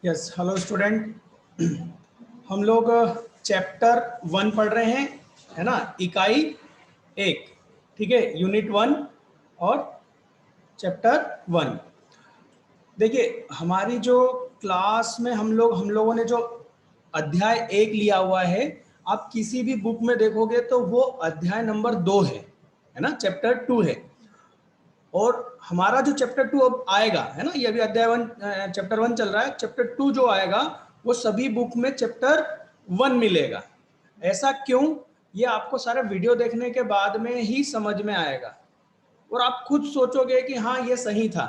Yes, hello student. हम लोग chapter 1 पढ़ रहे हैं, है ना। इकाई 1, ठीक है, यूनिट 1 और चैप्टर 1। देखिए, हमारी जो क्लास में हम लोगों ने जो अध्याय 1 लिया हुआ है, आप किसी भी बुक में देखोगे तो वो अध्याय नंबर 2 है ना, चैप्टर 2 है। और हमारा जो चैप्टर 2 अब आएगा, है ना, ये अभी अध्याय 1 चैप्टर 1 चल रहा है, चैप्टर 2 जो आएगा वो सभी बुक में चैप्टर 1 मिलेगा। ऐसा क्यों? ये आपको सारा वीडियो देखने के बाद में ही समझ में आएगा और आप खुद सोचोगे कि हाँ ये सही था,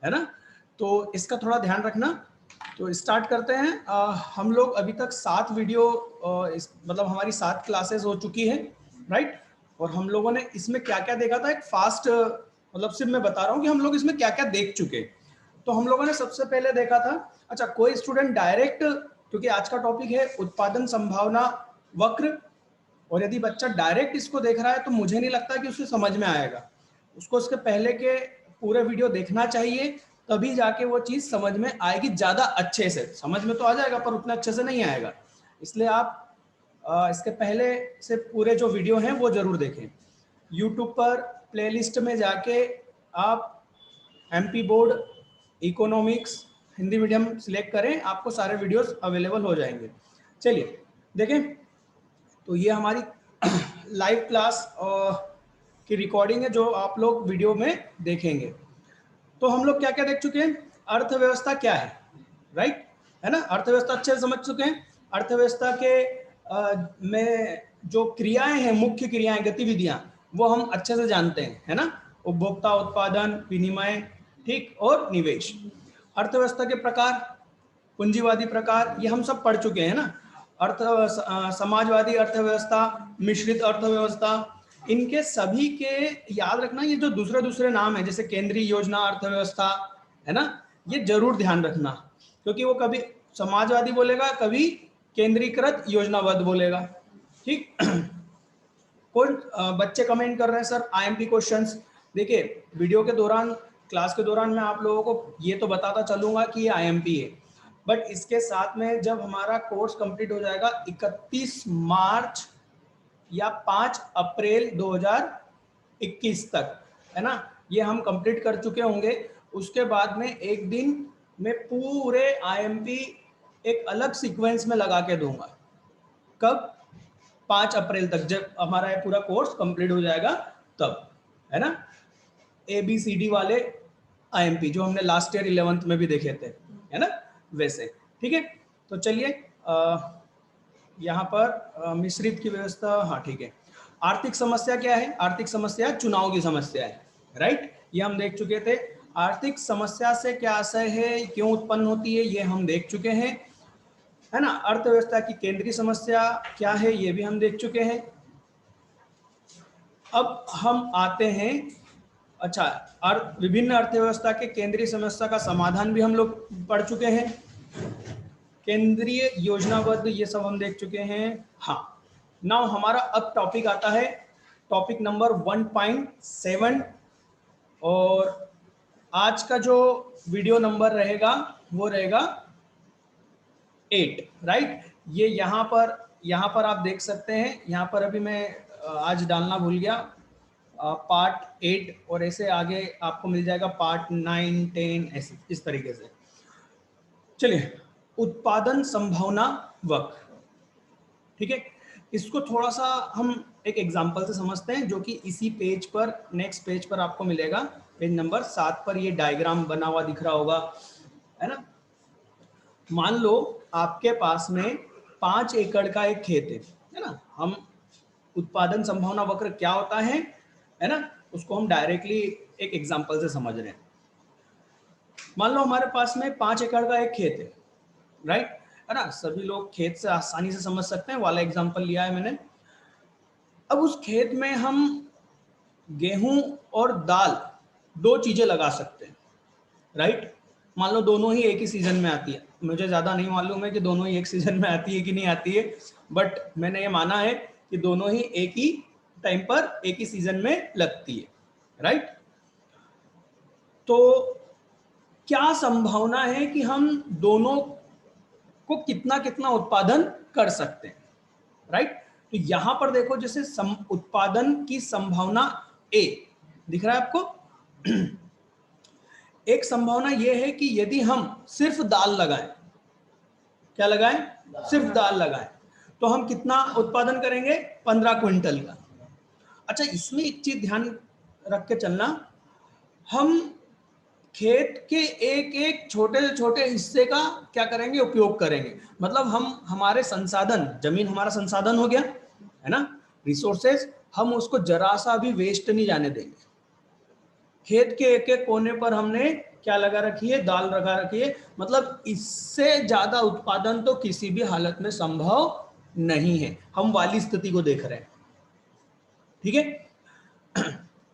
है ना। तो इसका थोड़ा ध्यान रखना। तो स्टार्ट करते हैं। हम लोग अभी तक 7 वीडियो, मतलब हमारी 7 क्लासेस हो चुकी है, राइट। और हम लोगों ने इसमें क्या क्या देखा था, एक फास्ट, मतलब सिर्फ मैं बता रहा हूँ कि हम लोग इसमें क्या क्या देख चुके। तो हम लोगों ने सबसे पहले देखा था, अच्छा कोई स्टूडेंट डायरेक्ट, क्योंकि आज का टॉपिक है उत्पादन संभावना वक्र, और यदि बच्चा डायरेक्ट इसको देख रहा है तो मुझे नहीं लगता कि उसे समझ में आएगा। उसको उसके पहले के पूरे वीडियो देखना चाहिए, तभी जाके वो चीज़ समझ में आएगी। ज़्यादा अच्छे से समझ में तो आ जाएगा पर उतना अच्छे से नहीं आएगा। इसलिए आप इसके पहले से पूरे जो वीडियो हैं वो ज़रूर देखें। यूट्यूब पर प्लेलिस्ट में जाके आप MP board economics Hindi medium select करें, आपको सारे वीडियोस अवेलेबल हो जाएंगे। चलिए देखें। तो ये हमारी लाइव क्लास की रिकॉर्डिंग है जो आप लोग वीडियो में देखेंगे। तो हम लोग क्या क्या देख चुके हैं, अर्थव्यवस्था क्या है, राइट, है ना। अर्थव्यवस्था अच्छे से समझ चुके हैं। अर्थव्यवस्था के में जो क्रियाएं हैं, मुख्य क्रियाएं, गतिविधियां, वो हम अच्छे से जानते हैं, है ना। उपभोक्ता, उत्पादन, विनिमय, ठीक, और निवेश। अर्थव्यवस्था के प्रकार, पूंजीवादी प्रकार, ये हम सब पढ़ चुके हैं ना। समाजवादी अर्थव्यवस्था, मिश्रित अर्थव्यवस्था, इनके सभी के याद रखना, ये जो दूसरे दूसरे नाम है जैसे केंद्रीय योजना अर्थव्यवस्था, है ना, ये जरूर ध्यान रखना, क्योंकि वो कभी समाजवादी बोलेगा, कभी केंद्रीकृत योजनाबद्ध बोलेगा, ठीक। कौन बच्चे कमेंट कर रहे हैं सर आईएमपी क्वेश्चंस। देखिए, वीडियो के दौरान, क्लास के दौरान मैं आप लोगों को ये तो बताता चलूंगा कि ये आईएमपी है, बट इसके साथ में जब हमारा कोर्स कंप्लीट हो जाएगा 31 मार्च या 5 अप्रैल 2021 तक, है ना, ये हम कंप्लीट कर चुके होंगे। उसके बाद में एक दिन में पूरे आईएमपी एक अलग सीक्वेंस में लगा के दूंगा। कब? 5 अप्रैल तक, जब हमारा ये पूरा कोर्स कंप्लीट हो जाएगा तब, है ना। ABCD वाले आईएमपी जो हमने लास्ट ईयर 11th में भी देखे थे, है ना, वैसे, ठीक है। तो चलिए, यहाँ पर मिश्रित की व्यवस्था, हाँ ठीक है। आर्थिक समस्या क्या है? आर्थिक समस्या चुनाव की समस्या है, राइट, ये हम देख चुके थे। आर्थिक समस्या से क्या आशय है, क्यों उत्पन्न होती है, ये हम देख चुके हैं, है ना। अर्थव्यवस्था की केंद्रीय समस्या क्या है, ये भी हम देख चुके हैं। अब हम आते हैं, अच्छा, विभिन्न अर्थव्यवस्था के केंद्रीय समस्या का समाधान भी हम लोग पढ़ चुके हैं। केंद्रीय योजनाबद्ध, ये सब हम देख चुके हैं। हाँ, नाउ हमारा अब टॉपिक आता है, टॉपिक नंबर 1.7, और आज का जो वीडियो नंबर रहेगा वो रहेगा 8, राइट। ये यहाँ पर आप देख सकते हैं, यहाँ पर अभी मैं आज डालना भूल गया, पार्ट 8, और ऐसे आगे आपको मिल जाएगा पार्ट 9, 10, ऐसे इस तरीके से। चलिए, उत्पादन संभावना वक्र, ठीक है। इसको थोड़ा सा हम एक एग्जांपल से समझते हैं, जो कि इसी पेज पर, नेक्स्ट पेज पर आपको मिलेगा, पेज नंबर 7 पर ये डायग्राम बना हुआ दिख रहा होगा, है ना। मान लो आपके पास में 5 एकड़ का एक खेत है ना। हम उत्पादन संभावना वक्र क्या होता है ना, उसको हम डायरेक्टली एक एग्जांपल से समझ रहे हैं। मान लो हमारे पास में 5 एकड़ का एक खेत है, राइट, है ना। सभी लोग खेत से आसानी से समझ सकते हैं, वाला एग्जांपल लिया है मैंने। अब उस खेत में हम गेहूं और दाल, दो चीजें लगा सकते हैं, राइट। मान लो दोनों ही एक ही सीजन में आती है, मुझे ज्यादा नहीं मालूम है कि दोनों ही एक सीजन में आती है कि नहीं आती है, बट मैंने ये माना है कि दोनों ही एक ही टाइम पर एक ही सीजन में लगती है, राइट। तो क्या संभावना है कि हम दोनों को कितना कितना उत्पादन कर सकते हैं, राइट। तो यहां पर देखो जैसे उत्पादन की संभावना ए दिख रहा है आपको। एक संभावना यह है कि यदि हम सिर्फ दाल लगाएं, क्या लगाएं, सिर्फ दाल लगाएं, तो हम कितना उत्पादन करेंगे, 15 क्विंटल का। अच्छा, इसमें एक चीज ध्यान रख के चलना, हम खेत के एक एक छोटे से छोटे हिस्से का क्या करेंगे, उपयोग करेंगे। मतलब हम हमारे संसाधन, जमीन हमारा संसाधन हो गया है ना, रिसोर्सेज, हम उसको जरा सा भी वेस्ट नहीं जाने देंगे। खेत के एक एक कोने पर हमने क्या लगा रखी है, दाल लगा रखी है। मतलब इससे ज्यादा उत्पादन तो किसी भी हालत में संभव नहीं है। हम वाली स्थिति को देख रहे हैं, ठीक है।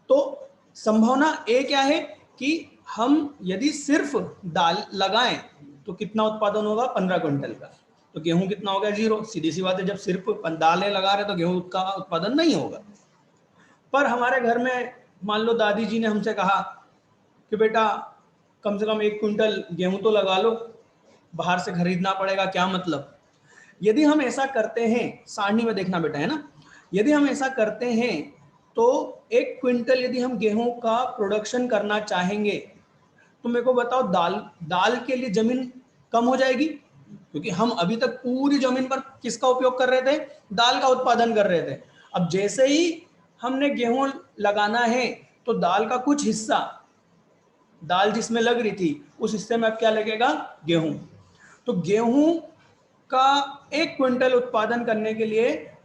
तो संभावना ए क्या है कि हम यदि सिर्फ दाल लगाएं तो कितना उत्पादन होगा, 15 क्विंटल का। तो गेहूं कितना होगा, 0। सीधी सी बात है, जब सिर्फ दालें लगा रहे तो गेहूं का उत्पादन नहीं होगा। पर हमारे घर में मान लो दादी जी ने हमसे कहा कि बेटा कम से कम 1 क्विंटल गेहूं तो लगा लो, बाहर से खरीदना पड़ेगा, क्या मतलब। यदि हम ऐसा करते हैं, सारणी में देखना बेटा, है ना, यदि हम ऐसा करते हैं तो 1 क्विंटल यदि हम गेहूं का प्रोडक्शन करना चाहेंगे तो मेरे को बताओ, दाल के लिए जमीन कम हो जाएगी, क्योंकि हम अभी तक पूरी जमीन पर किसका उपयोग कर रहे थे, दाल का उत्पादन कर रहे थे। अब जैसे ही हमने गेहूं लगाना है तो दाल का कुछ हिस्सा, दाल जिसमें लग रही थी उस हिस्से में अब क्या लगेगा, गेहूं। तो गेहूं का 1 क्विंटल उत्पादन करने के लिए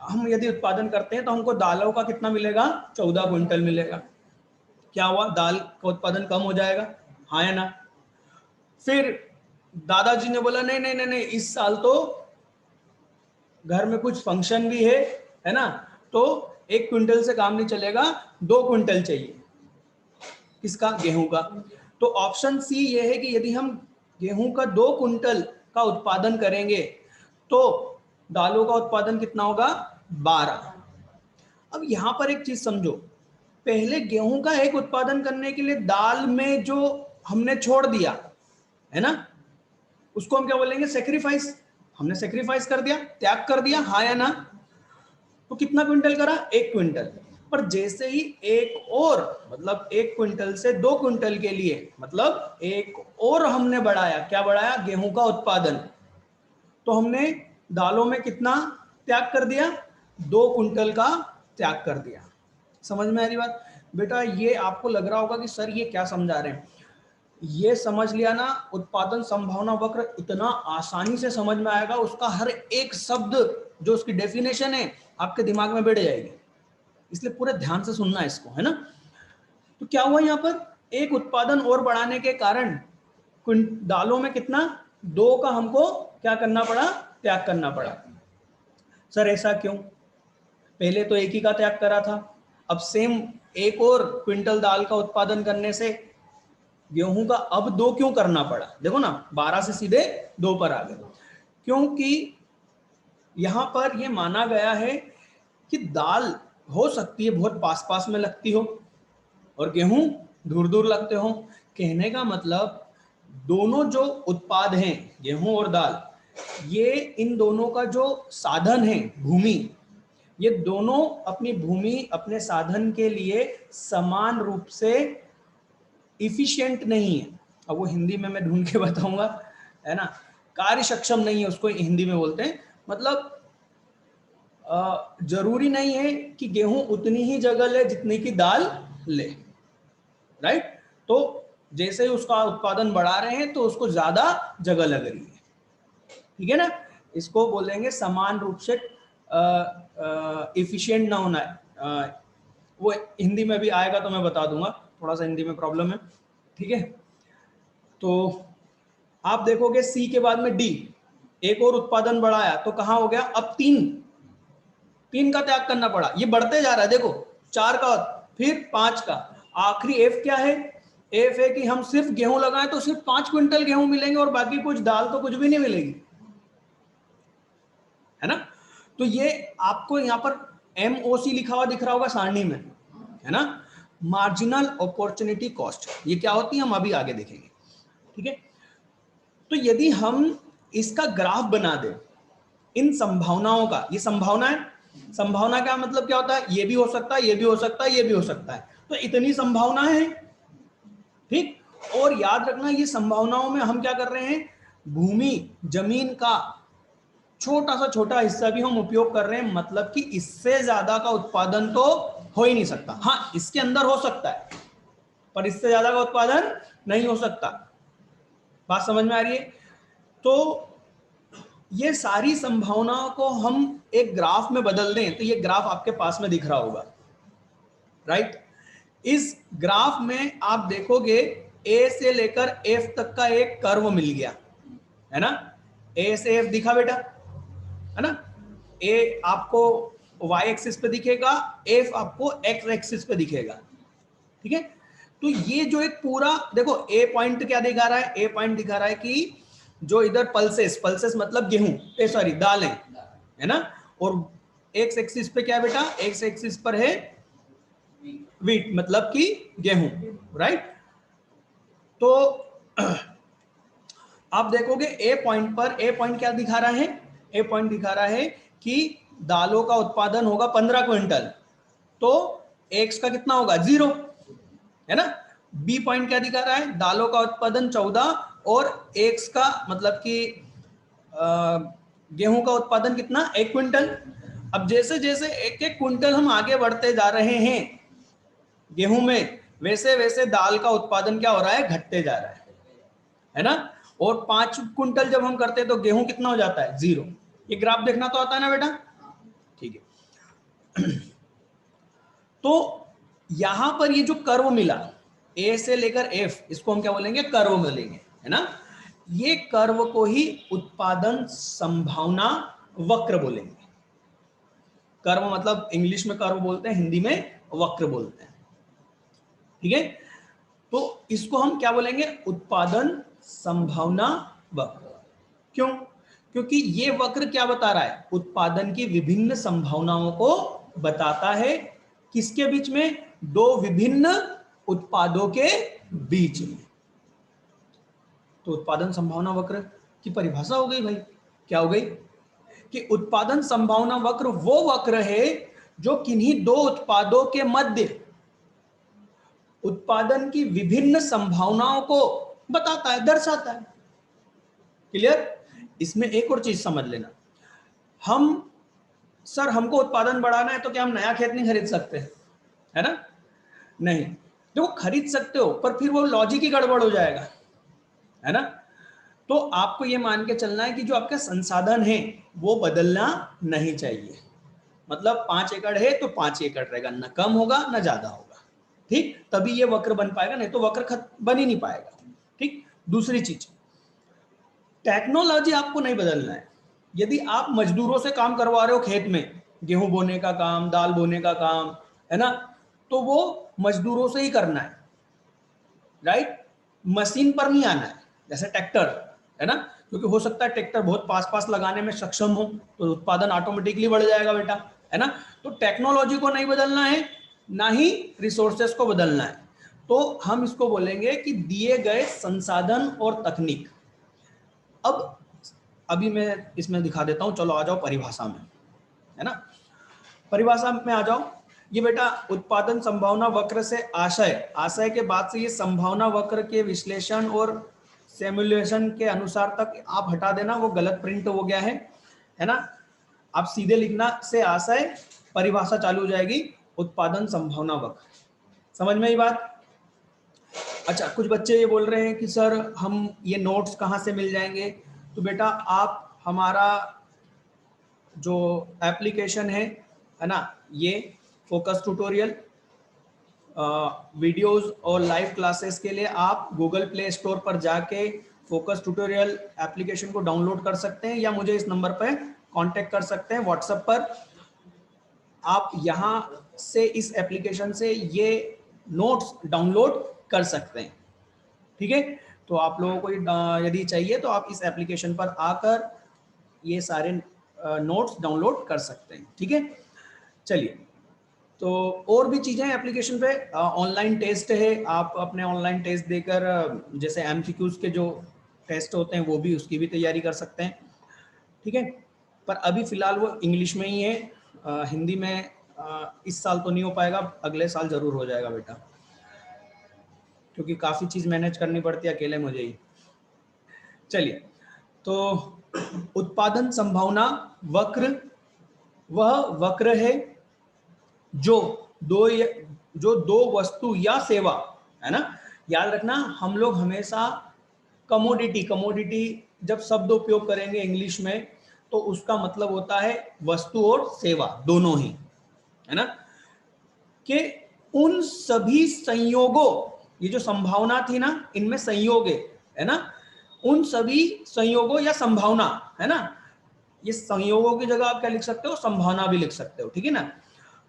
हम यदि उत्पादन करते हैं तो हमको दालों का कितना मिलेगा, 14 क्विंटल मिलेगा। क्या हुआ, दाल का उत्पादन कम हो जाएगा, हाँ या ना। फिर दादाजी ने बोला नहीं नहीं नहीं नहीं, इस साल तो घर में कुछ फंक्शन भी है ना, तो 1 क्विंटल से काम नहीं चलेगा, 2 क्विंटल चाहिए। किसका, गेहूं का। तो ऑप्शन सी ये है कि यदि हम गेहूं का 2 क्विंटल का उत्पादन करेंगे तो दालों का उत्पादन कितना होगा, 12। अब यहां पर एक चीज समझो, पहले गेहूं का एक उत्पादन करने के लिए दाल में जो हमने छोड़ दिया है ना, उसको हम क्या बोलेंगे, सेक्रीफाइस। हमने सेक्रीफाइस कर दिया, त्याग कर दिया, हाँ या ना। तो कितना क्विंटल करा, 1 क्विंटल। पर जैसे ही एक और, मतलब 1 क्विंटल से 2 क्विंटल के लिए, मतलब एक और हमने बढ़ाया, क्या बढ़ाया, गेहूं का उत्पादन, तो हमने दालों में कितना त्याग कर दिया, 2 क्विंटल का त्याग कर दिया। समझ में आ रही बात बेटा। ये आपको लग रहा होगा कि सर ये क्या समझा रहे हैं, ये समझ लिया ना, उत्पादन संभावना वक्र इतना आसानी से समझ में आएगा, उसका हर एक शब्द जो उसकी डेफिनेशन है आपके दिमाग में बैठ जाएगी। इसलिए पूरे ध्यान से सुनना है इसको, है ना। तो क्या हुआ, यहाँ पर एक उत्पादन और बढ़ाने के कारण दालों में कितना, 2 का हमको क्या करना पड़ा, त्याग करना पड़ा। सर ऐसा क्यों, पहले तो 1 ही का त्याग करा था, अब सेम 1 और क्विंटल दाल का उत्पादन करने से गेहूं का अब 2 क्यों करना पड़ा। देखो ना, 12 से सीधे 2 पर आ गए, क्योंकि यहां पर यह माना गया है कि दाल हो सकती है बहुत पास पास में लगती हो और गेहूं दूर दूर लगते हो। कहने का मतलब दोनों जो उत्पाद हैं, गेहूं और दाल, ये इन दोनों का जो साधन है, भूमि, ये दोनों अपनी भूमि, अपने साधन के लिए समान रूप से इफिशिएंट नहीं है। अब वो हिंदी में मैं ढूंढ के बताऊंगा, है ना, कार्य सक्षम नहीं है, उसको हिंदी में बोलते हैं। मतलब जरूरी नहीं है कि गेहूं उतनी ही जगह ले जितनी की दाल ले, राइट। तो जैसे ही उसका उत्पादन बढ़ा रहे हैं तो उसको ज्यादा जगह लग रही है, ठीक है ना। इसको बोलेंगे समान रूप से इफिशिएंट ना होना है। वो हिंदी में भी आएगा तो मैं बता दूंगा, थोड़ा सा हिंदी में प्रॉब्लम है, ठीक है। तो आप देखोगे सी के बाद में डी, एक और उत्पादन बढ़ाया तो कहां हो गया, अब 3 का त्याग करना पड़ा। ये बढ़ते जा रहा है, देखो 4 का, फिर 5 का, आखिरी एफ क्या है, एफ है कि हम सिर्फ गेहूं लगाएं तो सिर्फ 5 क्विंटल गेहूं मिलेंगे और बाकी कुछ दाल तो कुछ भी नहीं मिलेगी, है ना। तो ये आपको यहां पर MOC लिखा हुआ दिख रहा होगा सारणी में, है ना, मार्जिनल अपॉर्चुनिटी कॉस्ट। ये क्या होती है हम अभी आगे देखेंगे, ठीक है। तो यदि हम इसका ग्राफ बना दे इन संभावनाओं का। ये संभावना है, संभावना का मतलब क्या होता है, ये भी हो सकता है, ये भी हो सकता है, ये भी हो सकता है, तो इतनी संभावनाएं हैं, ठीक। और याद रखना ये संभावनाओं में हम क्या कर रहे हैं, भूमि जमीन का छोटा सा छोटा हिस्सा भी हम उपयोग कर रहे हैं, मतलब कि इससे ज्यादा का उत्पादन तो हो ही नहीं सकता। हाँ, इसके अंदर हो सकता है, पर इससे ज्यादा का उत्पादन नहीं हो सकता। बात समझ में आ रही है? तो ये सारी संभावनाओं को हम एक ग्राफ में बदल दें, तो ये ग्राफ आपके पास में दिख रहा होगा, राइट। इस ग्राफ में आप देखोगे ए से लेकर एफ तक का एक कर्व मिल गया, है ना। ए से एफ दिखा बेटा, है ना। ए आपको वाई एक्सिस पे दिखेगा, एफ आपको एक्स एक्सिस पे दिखेगा, ठीक है। तो ये जो एक पूरा देखो, ए पॉइंट क्या दिखा रहा है, ए पॉइंट दिखा रहा है कि जो इधर पल्सेस, पल्सेस मतलब गेहूं, सॉरी दालें, है ना। और एक्स एक्सिस पे क्या है बेटा, एक्स एक्सिस पर है वीट, मतलब कि गेहूं, राइट। तो आप देखोगे ए पॉइंट पर, ए पॉइंट क्या दिखा रहा है, ए पॉइंट दिखा रहा है कि दालों का उत्पादन होगा 15 क्विंटल, तो एक्स का कितना होगा, 0, है ना। बी पॉइंट क्या दिखा रहा है, दालों का उत्पादन 14 और एक्स का मतलब कि गेहूं का उत्पादन कितना, 1 क्विंटल। अब जैसे जैसे एक एक क्विंटल हम आगे बढ़ते जा रहे हैं गेहूं में, वैसे वैसे दाल का उत्पादन क्या हो रहा है, घटते जा रहा है ना। और 5 क्विंटल जब हम करते हैं तो गेहूं कितना हो जाता है, 0। ये ग्राफ देखना तो आता है ना बेटा, ठीक है। तो यहां पर ये जो कर्व मिला ए से लेकर एफ, इसको हम क्या बोलेंगे, कर्व बोलेंगे, है ना। ये कर्व को ही उत्पादन संभावना वक्र बोलेंगे। कर्व मतलब इंग्लिश में कर्व बोलते हैं, हिंदी में वक्र बोलते हैं, ठीक है। तो इसको हम क्या बोलेंगे, उत्पादन संभावना वक्र। क्यों? क्योंकि ये वक्र क्या बता रहा है, उत्पादन की विभिन्न संभावनाओं को बताता है। किसके बीच में, दो विभिन्न उत्पादों के बीच में। तो उत्पादन संभावना वक्र की परिभाषा हो गई भाई, क्या हो गई, कि उत्पादन संभावना वक्र वो वक्र है जो किन्हीं दो उत्पादों के मध्य उत्पादन की विभिन्न संभावनाओं को बताता है, दर्शाता है। क्लियर? इसमें एक और चीज समझ लेना, हम सर हमको उत्पादन बढ़ाना है तो क्या हम नया खेत नहीं खरीद सकते, है ना। नहीं, देखो खरीद सकते हो, पर फिर वो लॉजिक ही गड़बड़ हो जाएगा, है ना। तो आपको ये मान के चलना है कि जो आपके संसाधन है वो बदलना नहीं चाहिए। मतलब 5 एकड़ है तो 5 एकड़ रहेगा, ना कम होगा ना ज्यादा होगा, ठीक। तभी ये वक्र बन पाएगा, नहीं तो वक्र बन ही नहीं पाएगा, ठीक। दूसरी चीज, टेक्नोलॉजी आपको नहीं बदलना है। यदि आप मजदूरों से काम करवा रहे हो खेत में, गेहूं बोने का काम, दाल बोने का काम, है ना, तो वो मजदूरों से ही करना है, राइट। मशीन पर नहीं आना है, जैसे ट्रैक्टर, है ना। क्योंकि हो सकता है ट्रैक्टर बहुत पास पास लगाने में सक्षम हो, तो उत्पादन ऑटोमेटिकली बढ़ जाएगा बेटा, है ना। तो टेक्नोलॉजी को नहीं बदलना है, ना ही रिसोर्सेस को बदलना है। तो हम इसको बोलेंगे कि दिए गए संसाधन और तकनीक। अब अभी मैं इसमें दिखा देता हूं, चलो आ जाओ परिभाषा में, है ना। परिभाषा में आ जाओ। ये बेटा उत्पादन संभावना वक्र से आशय, आशय के बाद से ये संभावना वक्र के विश्लेषण और सिमुलेशन के अनुसार तक आप हटा देना, वो गलत प्रिंट हो गया है ना। आप सीधे लिखना से आशय, परिभाषा चालू हो जाएगी उत्पादन संभावना वक्र। समझ में आई बात? अच्छा, कुछ बच्चे ये बोल रहे हैं कि सर हम ये नोट्स कहाँ से मिल जाएंगे। तो बेटा आप हमारा जो एप्लीकेशन है ना, ये फोकस ट्यूटोरियल वीडियोस और लाइव क्लासेस के लिए आप गूगल प्ले स्टोर पर जाके फोकस ट्यूटोरियल एप्लीकेशन को डाउनलोड कर सकते हैं, या मुझे इस नंबर पर कांटेक्ट कर सकते हैं व्हाट्सएप पर। आप यहाँ से इस एप्लीकेशन से ये नोट्स डाउनलोड कर सकते हैं, ठीक है। तो आप लोगों को यदि चाहिए तो आप इस एप्लीकेशन पर आकर ये सारे नोट्स डाउनलोड कर सकते हैं, ठीक है। चलिए, तो और भी चीज़ें एप्लीकेशन पे, ऑनलाइन टेस्ट है, आप अपने ऑनलाइन टेस्ट देकर जैसे एमसीक्यूज के जो टेस्ट होते हैं वो भी, उसकी भी तैयारी कर सकते हैं, ठीक है। पर अभी फिलहाल वो इंग्लिश में ही है, हिंदी में इस साल तो नहीं हो पाएगा, अगले साल जरूर हो जाएगा बेटा, क्योंकि काफ़ी चीज़ मैनेज करनी पड़ती है अकेले मुझे ही। चलिए, तो उत्पादन संभावना वक्र वह वक्र है जो दो वस्तु या सेवा, है ना, याद रखना हम लोग हमेशा कमोडिटी जब शब्द उपयोग करेंगे इंग्लिश में तो उसका मतलब होता है वस्तु और सेवा दोनों ही, है ना, कि उन सभी संयोगों, ये जो संभावना थी ना इनमें संयोग है ना, उन सभी संयोगों या संभावना, है ना, ये संयोगों की जगह आप क्या लिख सकते हो, संभावना भी लिख सकते हो, ठीक है ना,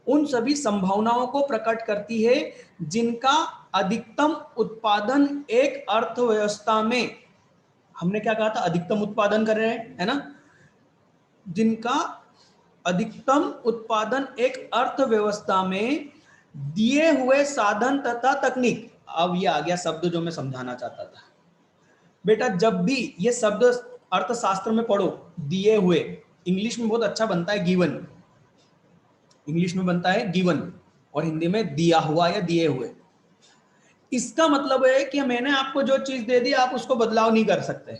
उन सभी संभावनाओं को प्रकट करती है जिनका अधिकतम उत्पादन एक अर्थव्यवस्था में, हमने क्या कहा था, अधिकतम उत्पादन कर रहे हैं, है ना, जिनका अधिकतम उत्पादन एक अर्थव्यवस्था में दिए हुए साधन तथा तकनीक। अब ये आ गया शब्द जो मैं समझाना चाहता था बेटा, जब भी ये शब्द अर्थशास्त्र में पढ़ो, दिए हुए, इंग्लिश में बहुत अच्छा बनता है गिवन, इंग्लिश में बनता है गिवन और हिंदी में दिया हुआ या दिए हुए। इसका मतलब है कि मैंने आपको जो चीज दे दी आप उसको बदलाव नहीं कर सकते,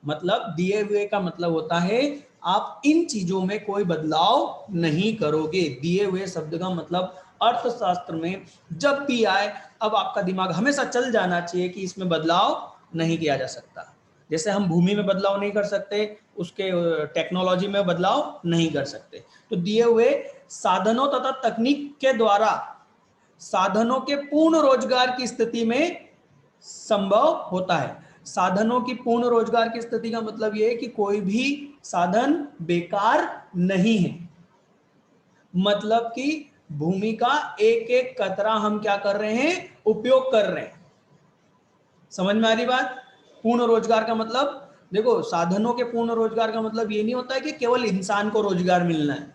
मतलब दिए हुए का मतलब होता है आप इन चीजों में कोई बदलाव नहीं करोगे। दिए हुए शब्द का मतलब अर्थशास्त्र में जब भी आए, अब आपका दिमाग हमेशा चल जाना चाहिए कि इसमें बदलाव नहीं किया जा सकता। जैसे हम भूमि में बदलाव नहीं कर सकते, उसके टेक्नोलॉजी में बदलाव नहीं कर सकते। तो दिए हुए साधनों तथा तकनीक के द्वारा साधनों के पूर्ण रोजगार की स्थिति में संभव होता है। साधनों की पूर्ण रोजगार की स्थिति का मतलब यह है कि कोई भी साधन बेकार नहीं है, मतलब कि भूमि का एक एक कतरा हम क्या कर रहे हैं, उपयोग कर रहे हैं। समझ में आ रही बात? पूर्ण रोजगार का मतलब, देखो साधनों के पूर्ण रोजगार का मतलब ये नहीं होता है कि केवल इंसान को रोजगार मिलना है,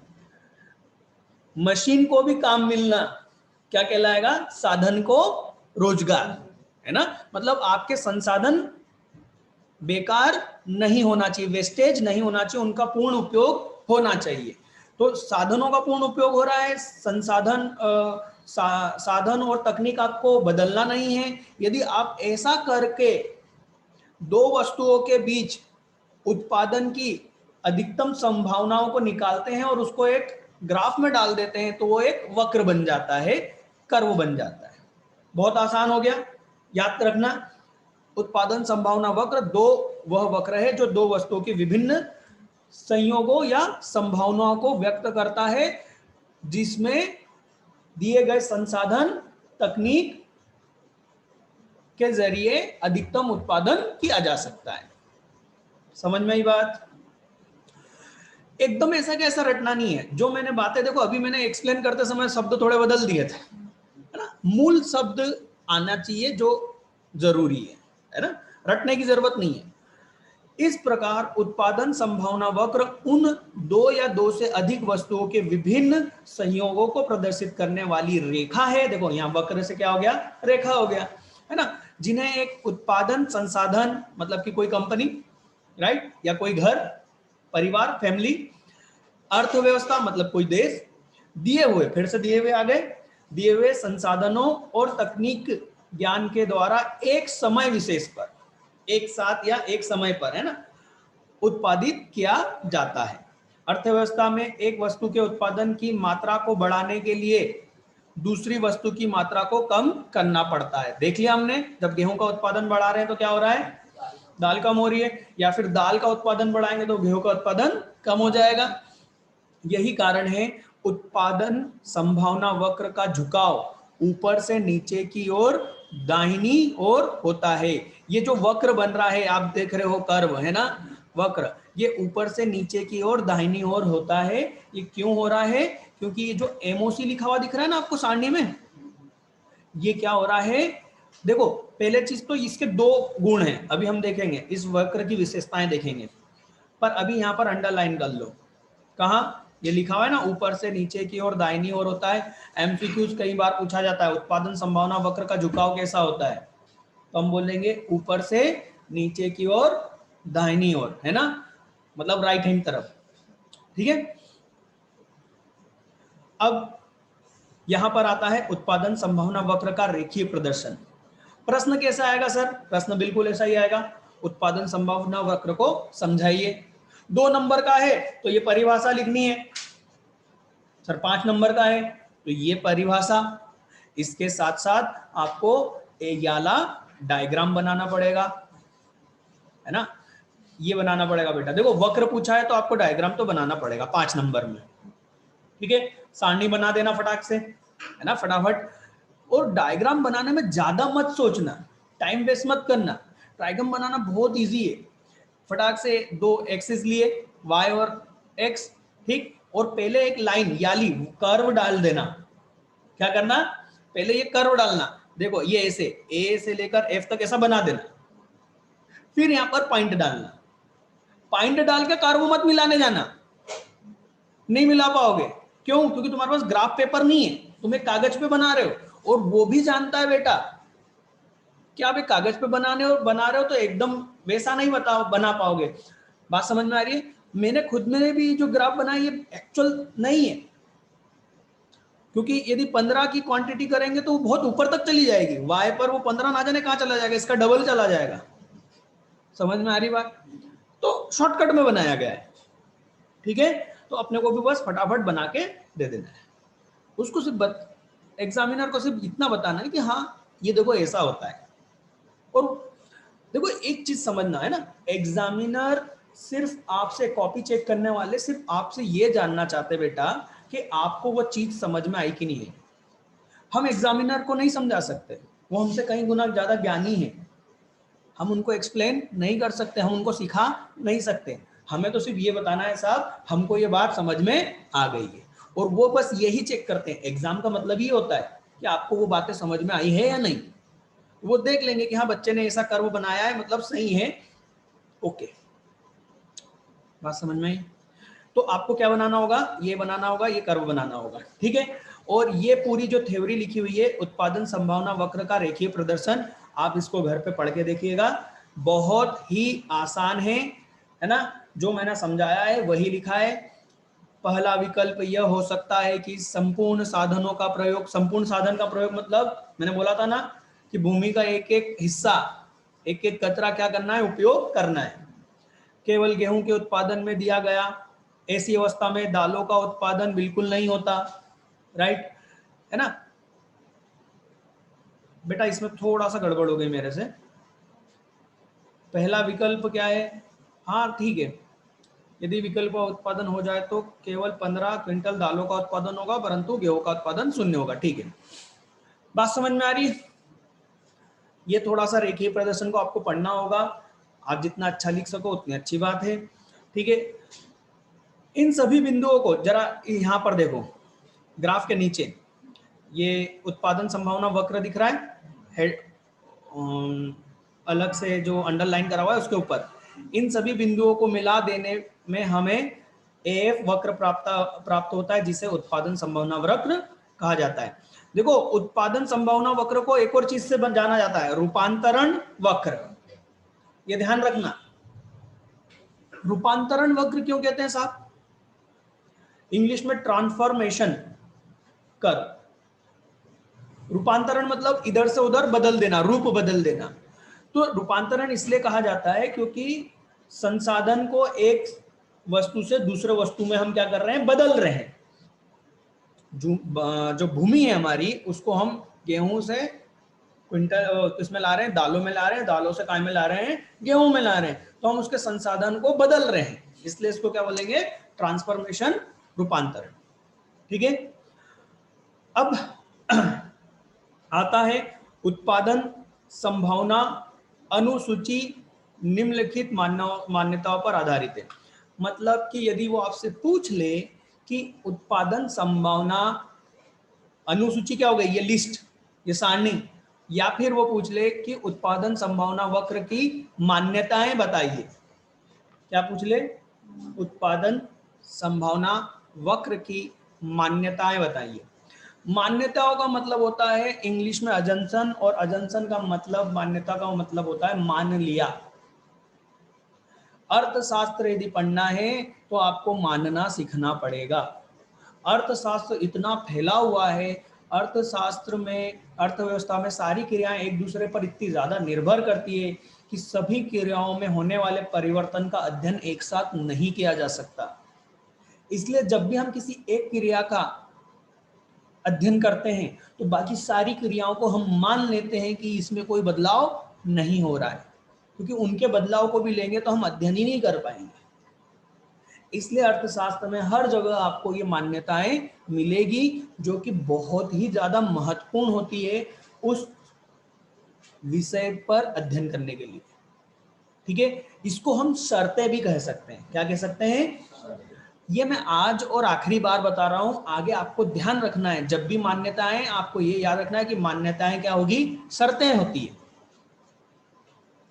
मशीन को भी काम मिलना क्या कहलाएगा, साधन को रोजगार, है ना। मतलब आपके संसाधन बेकार नहीं होना चाहिए, वेस्टेज नहीं होना चाहिए, उनका पूर्ण उपयोग होना चाहिए। तो साधनों का पूर्ण उपयोग हो रहा है, संसाधन साधन और तकनीक आपको बदलना नहीं है। यदि आप ऐसा करके दो वस्तुओं के बीच उत्पादन की अधिकतम संभावनाओं को निकालते हैं और उसको एक ग्राफ में डाल देते हैं तो वो एक वक्र बन जाता है, कर्व बन जाता है। बहुत आसान हो गया, याद रखना। उत्पादन संभावना वक्र दो वह वक्र है जो दो वस्तुओं की विभिन्न संयोगों या संभावनाओं को व्यक्त करता है जिसमें दिए गए संसाधन तकनीक के जरिए अधिकतम उत्पादन किया जा सकता है। समझ में आई बात? एकदम ऐसा कैसा रटना नहीं है, जो मैंने बातें, देखो अभी मैंने एक्सप्लेन करते समय शब्द थोड़े बदल दिए थे, है ना, मूल शब्द आना चाहिए जो जरूरी है ना, रटने की जरूरत नहीं है। इस प्रकार उत्पादन संभावना वक्र उन दो या दो से अधिक वस्तुओं के विभिन्न संयोगों को प्रदर्शित करने वाली रेखा है। देखो यहां वक्र से क्या हो गया, रेखा हो गया, है ना, जिन्हें एक उत्पादन संसाधन मतलब कि कोई कंपनी, राइट, या कोई घर परिवार फैमिली, अर्थव्यवस्था मतलब कोई देश, दिए हुए, फिर से दिए हुए आ गए, दिए हुए संसाधनों और तकनीक ज्ञान के द्वारा एक समय विशेष पर, एक साथ या एक समय पर, है ना, उत्पादित किया जाता है। अर्थव्यवस्था में एक वस्तु के उत्पादन की मात्रा को बढ़ाने के लिए दूसरी वस्तु की मात्रा को कम करना पड़ता है। देख लिया हमने, जब गेहूं का उत्पादन बढ़ा रहे हैं तो क्या हो रहा है, दाल कम हो रही है, या फिर दाल का उत्पादन बढ़ाएंगे तो गेहूं का उत्पादन कम हो जाएगा। यही कारण है उत्पादन संभावना वक्र का झुकाव ऊपर से नीचे की ओर दाहिनी ओर होता है। ये जो वक्र बन रहा है आप देख रहे हो, कर्व है ना, वक्र, ये ऊपर से नीचे की ओर दाहिनी ओर होता है। ये क्यों हो रहा है, क्योंकि ये जो एमओसी लिखा हुआ दिख रहा है ना आपको सारणी में, ये क्या हो रहा है, देखो पहले चीज तो इसके दो गुण हैं, अभी हम देखेंगे इस वक्र की विशेषताएं देखेंगे, पर अभी यहां पर अंडरलाइन कर लो, कहा ये लिखा हुआ है ना, ऊपर से नीचे की ओर दाहिनी ओर होता है। एमसीक्यूज कई बार पूछा जाता है उत्पादन संभावना वक्र का झुकाव कैसा होता है, तो हम बोलेंगे ऊपर से नीचे की ओर दाहिनी ओर, है ना, मतलब राइट हैंड तरफ, ठीक है। अब यहां पर आता है उत्पादन संभावना वक्र का रेखीय प्रदर्शन। प्रश्न कैसा आएगा सर? प्रश्न बिल्कुल ऐसा ही आएगा, उत्पादन संभावना वक्र को समझाइए। 2 नंबर का है तो ये परिभाषा लिखनी है। सर 5 नंबर का है तो ये परिभाषा, इसके साथ साथ आपको एक वाला डायग्राम बनाना पड़ेगा, है ना, ये बनाना पड़ेगा बेटा। देखो वक्र पूछा है तो आपको डायग्राम तो बनाना पड़ेगा 5 नंबर में, ठीक है। सारणी बना देना फटाक से, है ना, फटाफट। और डायग्राम बनाने में ज्यादा मत सोचना, टाइम वेस्ट मत करना, डायग्राम बनाना बहुत इजी है। फटाक से 2 एक्सिस लिए, y और x, ठीक, और पहले एक लाइन याली कर्व डाल देना। क्या करना? पहले ये कर्व डालना, देखो ये ऐसे a से लेकर f तक ऐसा बना देना, फिर यहां पर पॉइंट डालना। पॉइंट डाल के कर्व मत मिलाने जाना, नहीं मिला पाओगे। क्यों? क्योंकि तुम्हारे पास ग्राफ पेपर नहीं है, तुम एक कागज पे बना रहे हो, और वो भी जानता है बेटा कि आप एक कागज पे बना रहे हो तो एकदम वैसा नहीं बना पाओगे। बात समझ में आ रही है? मैंने खुद में भी जो ग्राफ बनाया ये एक्चुअल नहीं है, क्योंकि यदि 15 की क्वांटिटी करेंगे तो वो बहुत ऊपर तक चली जाएगी, y पर वो 15 ना जाने कहां चला जाएगा, इसका डबल चला जाएगा। समझ में आ रही बात? तो शॉर्टकट में बनाया गया है, ठीक है। तो अपने को भी बस फटाफट बना के दे देना है, उसको सिर्फ एग्जामिनर को सिर्फ इतना बताना है कि हाँ ये देखो ऐसा होता है। और देखो एक चीज समझना है ना, एग्जामिनर सिर्फ आपसे, कॉपी चेक करने वाले सिर्फ आपसे ये जानना चाहते बेटा कि आपको वो चीज समझ में आई कि नहीं है। हम एग्जामिनर को नहीं समझा सकते, वो हमसे कहीं गुना ज्यादा ज्ञानी है, हम उनको एक्सप्लेन नहीं कर सकते, हम उनको सिखा नहीं सकते। हमें तो सिर्फ ये बताना है साहब हमको ये बात समझ में आ गई है, और वो बस यही चेक करते हैं। एग्जाम का मतलब ये होता है कि आपको वो बातें समझ में आई है या नहीं। वो देख लेंगे कि हाँ बच्चे ने ऐसा कर्व बनाया है, मतलब सही है, ओके। बात समझ में आई? तो आपको क्या बनाना होगा? ये बनाना होगा, ये कर्व बनाना होगा, ठीक है। और ये पूरी जो थ्योरी लिखी हुई है उत्पादन संभावना वक्र का रेखीय प्रदर्शन, आप इसको घर पे पढ़ के देखिएगा, बहुत ही आसान है ना। जो मैंने समझाया है वही लिखा है। पहला विकल्प यह हो सकता है कि संपूर्ण साधनों का प्रयोग, संपूर्ण साधन का प्रयोग मतलब मैंने बोला था ना कि भूमि का एक एक हिस्सा, एक एक कचरा क्या करना है, उपयोग करना है। केवल गेहूं के उत्पादन में दिया गया, ऐसी अवस्था में दालों का उत्पादन बिल्कुल नहीं होता, राइट, है ना। बेटा इसमें थोड़ा सा गड़बड़ हो गई मेरे से। पहला विकल्प क्या है? हाँ ठीक है, यदि विकल्प का उत्पादन हो जाए तो केवल 15 क्विंटल दालों का उत्पादन होगा, परंतु गेहूं का उत्पादन 0 होगा, ठीक है। बात समझ में आ रही? ये थोड़ा सा रेखीय प्रदर्शन को आपको पढ़ना होगा, आप जितना अच्छा लिख सको उतनी अच्छी बात है, ठीक है। इन सभी बिंदुओं को जरा यहां पर देखो, ग्राफ के नीचे ये उत्पादन संभावना वक्र दिख रहा है, अलग से जो अंडरलाइन करा हुआ है उसके ऊपर, इन सभी बिंदुओं को मिला देने में हमें एफ वक्र प्राप्त होता है, जिसे उत्पादन संभावना वक्र कहा जाता है। देखो उत्पादन संभावना वक्र को एक और चीज से जाना जाता है, रूपांतरण वक्र। ये ध्यान रखना, रूपांतरण वक्र क्यों कहते हैं साहब? इंग्लिश में ट्रांसफॉर्मेशन कर, रूपांतरण मतलब इधर से उधर बदल देना, रूप बदल देना। तो रूपांतरण इसलिए कहा जाता है क्योंकि संसाधन को एक वस्तु से दूसरे वस्तु में हम क्या कर रहे हैं, बदल रहे हैं। जो भूमि है हमारी उसको हम गेहूं से क्विंटल इसमें ला रहे हैं, दालों में ला रहे हैं, दालों से काय में ला रहे हैं, गेहूं में ला रहे हैं, तो हम उसके संसाधन को बदल रहे हैं, इसलिए इसको क्या बोलेंगे, ट्रांसफॉर्मेशन, रूपांतरण, ठीक है। अब आता है उत्पादन संभावना अनुसूची निम्नलिखित मान्यताओं पर आधारित है। मतलब कि यदि वो आपसे पूछ ले कि उत्पादन संभावना अनुसूची क्या हो गई, ये लिस्ट, ये सारणी, या फिर वो पूछ ले कि उत्पादन संभावना वक्र की मान्यताएं बताइए। क्या पूछ ले? उत्पादन संभावना वक्र की मान्यताएं बताइए। मान्यताओं का मतलब होता है इंग्लिश में अजंसन, और अजंसन का मतलब, मान्यता का मतलब होता है मान लिया। अर्थशास्त्र यदि पढ़ना है तो आपको मानना सीखना पड़ेगा। अर्थशास्त्र इतना फैला हुआ है, अर्थशास्त्र में, अर्थव्यवस्था में सारी क्रियाएं एक दूसरे पर इतनी ज्यादा निर्भर करती है कि सभी क्रियाओं में होने वाले परिवर्तन का अध्ययन एक साथ नहीं किया जा सकता। इसलिए जब भी हम किसी एक क्रिया का अध्ययन करते हैं तो बाकी सारी क्रियाओं को हम मान लेते हैं कि इसमें कोई बदलाव नहीं हो रहा है, क्योंकि उनके बदलाव को भी लेंगे तो हम अध्ययन ही नहीं कर पाएंगे। इसलिए अर्थशास्त्र में हर जगह आपको ये मान्यताएं मिलेगी जो कि बहुत ही ज्यादा महत्वपूर्ण होती है उस विषय पर अध्ययन करने के लिए। ठीक है, इसको हम शर्तें भी कह सकते हैं। क्या कह सकते हैं? ये मैं आज और आखिरी बार बता रहा हूं, आगे आपको ध्यान रखना है। जब भी मान्यताएं, आपको ये याद रखना है कि मान्यताएं क्या होगी? शर्तें होती है।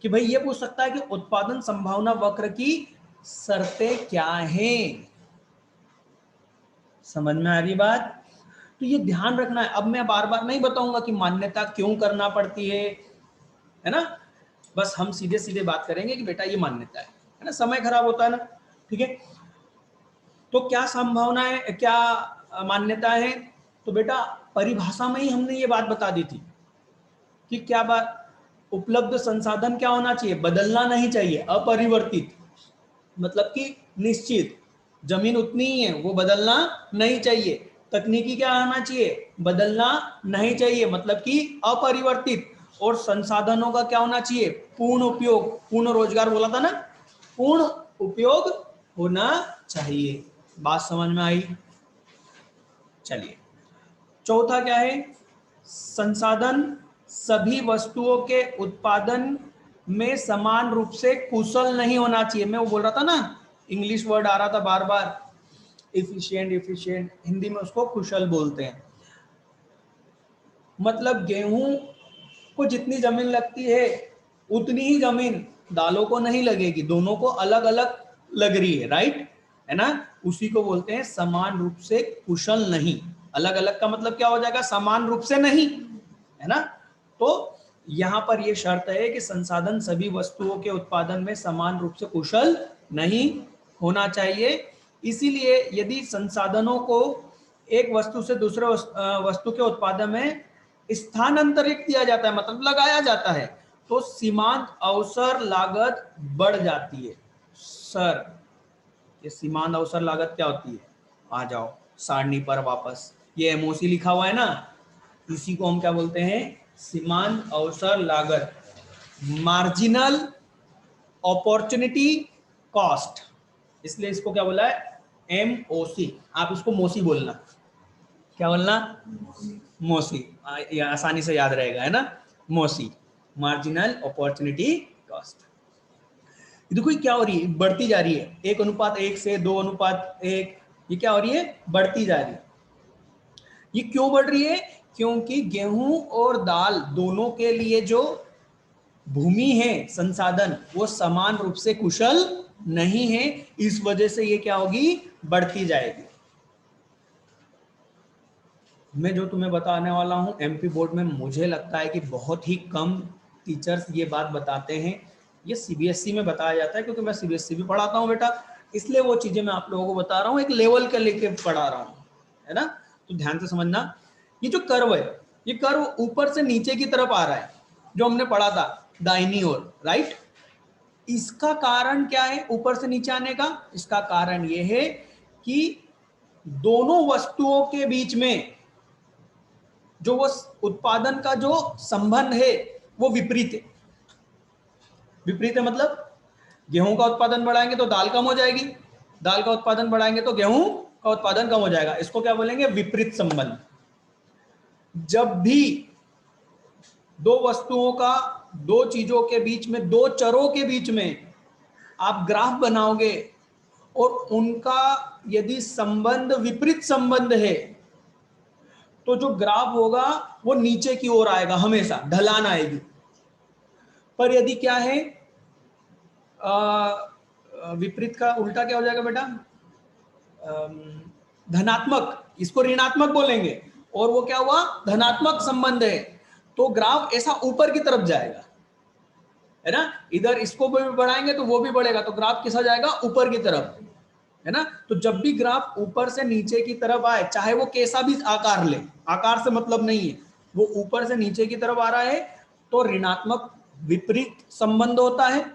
कि भाई ये पूछ सकता है कि उत्पादन संभावना वक्र की शर्तें क्या हैं? समझ में आ रही बात? तो ये ध्यान रखना है। अब मैं बार बार नहीं बताऊंगा कि मान्यता क्यों करना पड़ती है ना? बस हम सीधे सीधे बात करेंगे कि बेटा ये मान्यता है ना? समय खराब होता है ना? ठीक है, तो क्या संभावनाएं, क्या मान्यता है? तो बेटा परिभाषा में ही हमने ये बात बता दी थी कि क्या बात, उपलब्ध संसाधन क्या होना चाहिए? बदलना नहीं चाहिए, अपरिवर्तित, मतलब कि निश्चित। जमीन उतनी ही है, वो बदलना नहीं चाहिए। तकनीकी क्या आना चाहिए? बदलना नहीं चाहिए, मतलब कि अपरिवर्तित। और संसाधनों का क्या होना चाहिए? पूर्ण उपयोग, पूर्ण रोजगार बोला था ना, पूर्ण उपयोग होना चाहिए। बात समझ में आई? चलिए, चौथा क्या है? संसाधन सभी वस्तुओं के उत्पादन में समान रूप से कुशल नहीं होना चाहिए। मैं वो बोल रहा था ना, इंग्लिश वर्ड आ रहा था बार बार, इफिशिएंट, इफिशिएंट, हिंदी में उसको कुशल बोलते हैं। मतलब गेहूं को जितनी जमीन लगती है उतनी ही जमीन दालों को नहीं लगेगी, दोनों को अलग अलग लग रही है, राइट? है ना? उसी को बोलते हैं समान रूप से कुशल नहीं। अलग अलग का मतलब क्या हो जाएगा? समान रूप से नहीं, है ना? तो यहां पर यह शर्त है कि संसाधन सभी वस्तुओं के उत्पादन में समान रूप से कुशल नहीं होना चाहिए। इसीलिए यदि संसाधनों को एक वस्तु से दूसरे वस्तु के उत्पादन में स्थानांतरित किया जाता है, मतलब लगाया जाता है, तो सीमांत अवसर लागत बढ़ जाती है। सर, ये सीमांत अवसर लागत क्या होती है? आ जाओ सारणी पर वापस, ये एमओसी लिखा हुआ है ना, इसी को हम क्या बोलते हैं? सीमांत अवसर लागत, मार्जिनल अपॉर्चुनिटी कॉस्ट। इसलिए इसको क्या बोला है? एमओसी। आप इसको मोसी बोलना। क्या बोलना? मोसी। ये आसानी से याद रहेगा, है ना? मोसी, मार्जिनल अपॉर्चुनिटी कॉस्ट। देखो ये क्या हो रही है? बढ़ती जा रही है, 1:1 से 2:1। ये क्या हो रही है? बढ़ती जा रही है। ये क्यों बढ़ रही है? क्योंकि गेहूं और दाल दोनों के लिए जो भूमि है, संसाधन, वो समान रूप से कुशल नहीं है। इस वजह से ये क्या होगी? बढ़ती जाएगी। मैं जो तुम्हें बताने वाला हूं, एमपी बोर्ड में मुझे लगता है कि बहुत ही कम टीचर्स ये बात बताते हैं। ये सीबीएसई में बताया जाता है, क्योंकि मैं सीबीएसई भी पढ़ाता हूं बेटा, इसलिए वो चीजें मैं आप लोगों को बता रहा हूं, एक लेवल के लेके पढ़ा रहा हूं, है ना? तो ध्यान से समझना। ये जो कर्व है, ये कर्व ऊपर से नीचे की तरफ आ रहा है, जो हमने पढ़ा था दाहिनी ओर, राइट? इसका कारण क्या है ऊपर से नीचे आने का? इसका कारण यह है कि दोनों वस्तुओं के बीच में जो वो उत्पादन का जो संबंध है वो विपरीत है। विपरीत है मतलब गेहूं का उत्पादन बढ़ाएंगे तो दाल कम हो जाएगी, दाल का उत्पादन बढ़ाएंगे तो गेहूं का उत्पादन कम हो जाएगा। इसको क्या बोलेंगे? विपरीत संबंध। जब भी दो वस्तुओं का, दो चीजों के बीच में, दो चरों के बीच में आप ग्राफ बनाओगे और उनका यदि संबंध विपरीत संबंध है, तो जो ग्राफ होगा वो नीचे की ओर आएगा, हमेशा ढलान आएगी। पर यदि क्या है, विपरीत का उल्टा क्या हो जाएगा बेटा? धनात्मक, इसको ऋणात्मक बोलेंगे। और वो क्या हुआ? धनात्मक संबंध है, तो ग्राफ ऐसा ऊपर की तरफ जाएगा। है ना, इधर इसको भी बढ़ाएंगे तो वो भी बढ़ेगा, तो ग्राफ किस जाएगा, ऊपर की तरफ, है ना। तो जब भी ग्राफ ऊपर से नीचे की तरफ आए, चाहे वो कैसा भी आकार ले, आकार से मतलब नहीं है, वो ऊपर से नीचे की तरफ आ रहा है तो ऋणात्मक विपरीत संबंध होता है,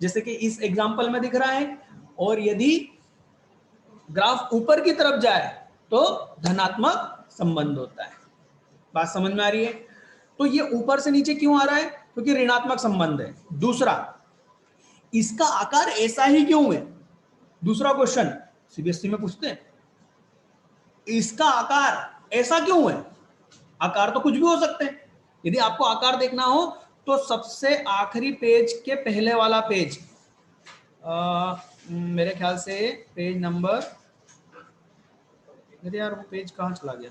जैसे कि इस एग्जांपल में दिख रहा है। और यदि ग्राफ ऊपर की तरफ जाए तो धनात्मक संबंध होता है। बात समझ में आ रही है। तो ये ऊपर से नीचे क्यों आ रहा है, क्योंकि ऋणात्मक संबंध है। दूसरा, इसका आकार ऐसा ही क्यों है, दूसरा क्वेश्चन सीबीएसई में पूछते हैं, इसका आकार ऐसा क्यों है। आकार तो कुछ भी हो सकते हैं, यदि आपको आकार देखना हो तो सबसे आखिरी पेज के पहले वाला पेज, मेरे ख्याल से पेज नंबर, अरे यार वो पेज कहाँ चला गया,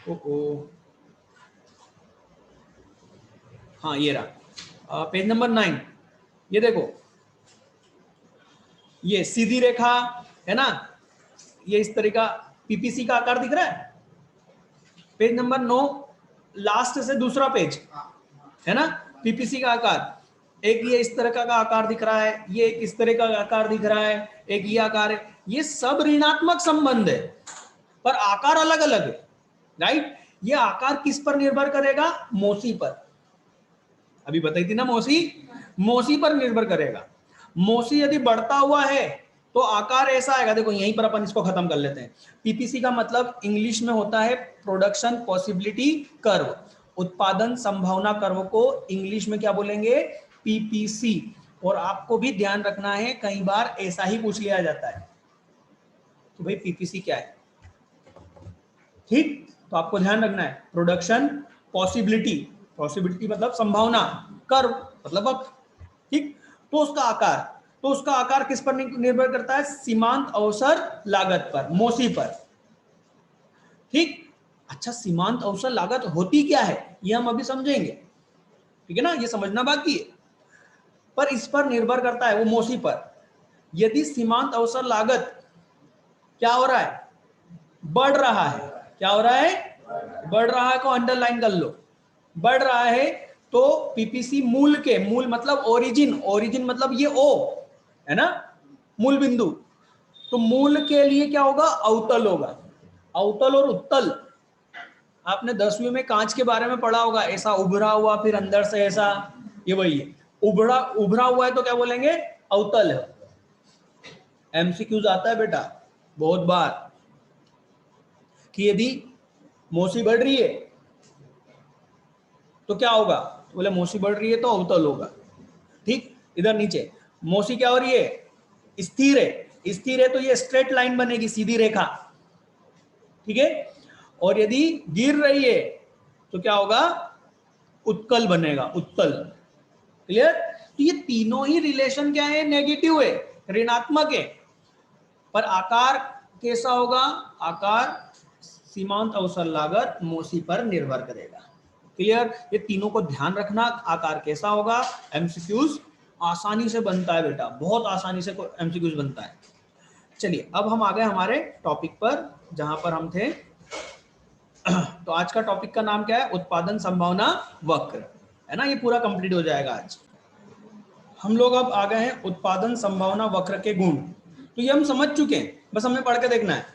ओ हाँ ये रहा, पेज नंबर 9। ये देखो, ये सीधी रेखा है ना, ये इस तरह का पीपीसी का आकार दिख रहा है। पेज नंबर 9 लास्ट से दूसरा पेज है ना, पीपीसी का आकार, एक ये इस तरह का आकार दिख रहा है, ये एक इस तरह का आकार दिख रहा है, एक ये आकार है। ये सब ऋणात्मक संबंध है, पर आकार अलग अलग है, राइट। ये आकार किस पर निर्भर करेगा, मोसी पर, अभी बताई थी ना मोसी, मोसी पर निर्भर करेगा। मोसी यदि बढ़ता हुआ है तो आकार ऐसा आएगा, देखो यहीं पर अपन इसको खत्म कर लेते हैं। पीपीसी का मतलब इंग्लिश में होता है प्रोडक्शन पॉसिबिलिटी कर्व, उत्पादन संभावना कर्व को इंग्लिश में क्या बोलेंगे, पीपीसी। और आपको भी ध्यान रखना है, कई बार ऐसा ही पूछ लिया जाता है कि भाई पीपीसी क्या है, ठीक। तो आपको ध्यान रखना है प्रोडक्शन पॉसिबिलिटी, पॉसिबिलिटी मतलब संभावना, कर्व मतलब वक्र, ठीक। तो उसका आकार किस पर निर्भर करता है, सीमांत अवसर लागत पर, मोसी पर, ठीक। अच्छा, सीमांत अवसर लागत होती क्या है ये हम अभी समझेंगे, ठीक है ना, ये समझना बाकी है। पर इस पर निर्भर करता है वो मोसी पर। यदि सीमांत अवसर लागत क्या हो रहा है, बढ़ रहा है, क्या हो रहा है, बढ़ रहा है को अंडरलाइन कर लो, बढ़ रहा है, तो पीपीसी मूल के, मूल मतलब ओरिजिन, ओरिजिन मतलब ये ओ है ना, मूल बिंदु, तो मूल के लिए क्या होगा, अवतल होगा। अवतल और उत्तल आपने 10वीं में कांच के बारे में पढ़ा होगा, ऐसा उभरा हुआ फिर अंदर से ऐसा, ये वही है। उभरा उभरा हुआ है तो क्या बोलेंगे, अवतल है। एमसीक्यूज आता है बेटा बहुत बार कि यदि मोसी बढ़ रही है तो क्या होगा, तो बोले मोसी बढ़ रही है तो अवतल होगा, ठीक। इधर नीचे मोसी क्या हो रही है, स्थिर है, स्थिर है तो ये स्ट्रेट लाइन बनेगी, सीधी रेखा, ठीक है। और यदि गिर रही है तो क्या होगा, उत्कल बनेगा, उत्तल, क्लियर। तो ये तीनों ही रिलेशन क्या है, नेगेटिव है, ऋणात्मक है। पर आकार कैसा होगा, आकार सीमांत अवसर लागत मोसी पर निर्भर करेगा, क्लियर। ये तीनों को ध्यान रखना, आकार कैसा होगा, एमसीक्यूज आसानी से बनता है बेटा, बहुत आसानी से एमसीक्यूज बनता है। चलिए अब हम आ गए हमारे टॉपिक पर जहां पर हम थे। तो आज का टॉपिक का नाम क्या है, उत्पादन संभावना वक्र, है ना, ये पूरा कंप्लीट हो जाएगा आज। हम लोग अब आ गए हैं उत्पादन संभावना वक्र के गुण। तो ये हम समझ चुके हैं, बस हमें पढ़ के देखना है।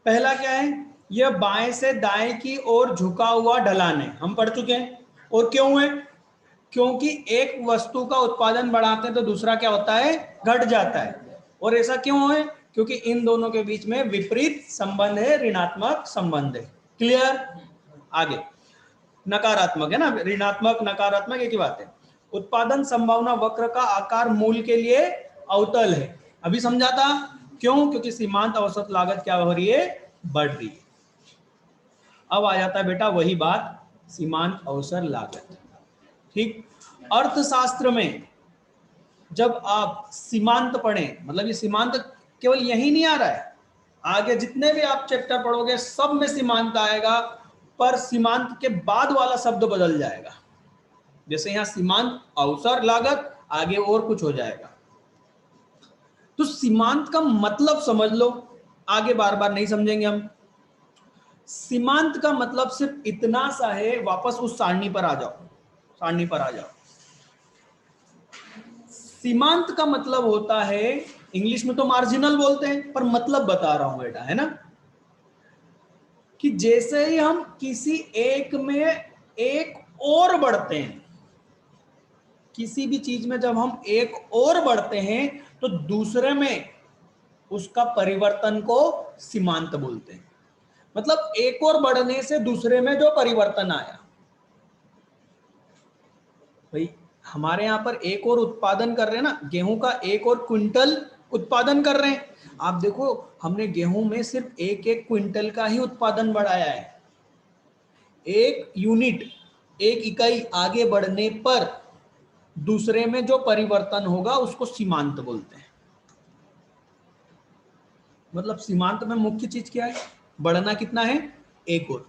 पहला क्या है, यह बाएं से दाएं की ओर झुका हुआ ढलान है, हम पढ़ चुके हैं। और क्यों है, क्योंकि एक वस्तु का उत्पादन बढ़ाते हैं तो दूसरा क्या होता है, घट जाता है। और ऐसा क्यों है, क्योंकि इन दोनों के बीच में विपरीत संबंध है, ऋणात्मक संबंध है, क्लियर। आगे नकारात्मक है ना, ऋणात्मक नकारात्मक एक ही बात है। उत्पादन संभावना वक्र का आकार मूल के लिए अवतल है, अभी समझा था, क्यों, क्योंकि सीमांत औसत लागत क्या हो रही है, बढ़ रही है। अब आ जाता है बेटा वही बात, सीमांत अवसर लागत, ठीक। अर्थशास्त्र में जब आप सीमांत पढ़ें, मतलब ये सीमांत केवल यही नहीं आ रहा है, आगे जितने भी आप चैप्टर पढ़ोगे सब में सीमांत आएगा, पर सीमांत के बाद वाला शब्द बदल जाएगा। जैसे यहां सीमांत अवसर लागत, आगे और कुछ हो जाएगा। तो सीमांत का मतलब समझ लो, आगे बार बार नहीं समझेंगे हम। सीमांत का मतलब सिर्फ इतना सा है, वापस उस सारणी पर आ जाओ, सारणी पर आ जाओ। सीमांत का मतलब होता है, इंग्लिश में तो मार्जिनल बोलते हैं, पर मतलब बता रहा हूं बेटा, है ना, कि जैसे ही हम किसी एक में एक और बढ़ते हैं, किसी भी चीज में जब हम एक और बढ़ते हैं तो दूसरे में उसका परिवर्तन को सीमांत बोलते हैं। मतलब एक और बढ़ने से दूसरे में जो परिवर्तन आया, भाई हमारे यहां पर एक और उत्पादन कर रहे हैं ना, गेहूं का एक और क्विंटल उत्पादन कर रहे हैं। आप देखो हमने गेहूं में सिर्फ एक एक क्विंटल का ही उत्पादन बढ़ाया है। एक यूनिट, एक इकाई आगे बढ़ने पर दूसरे में जो परिवर्तन होगा उसको सीमांत बोलते हैं। मतलब सीमांत में मुख्य चीज क्या है, बढ़ना कितना है, एक और।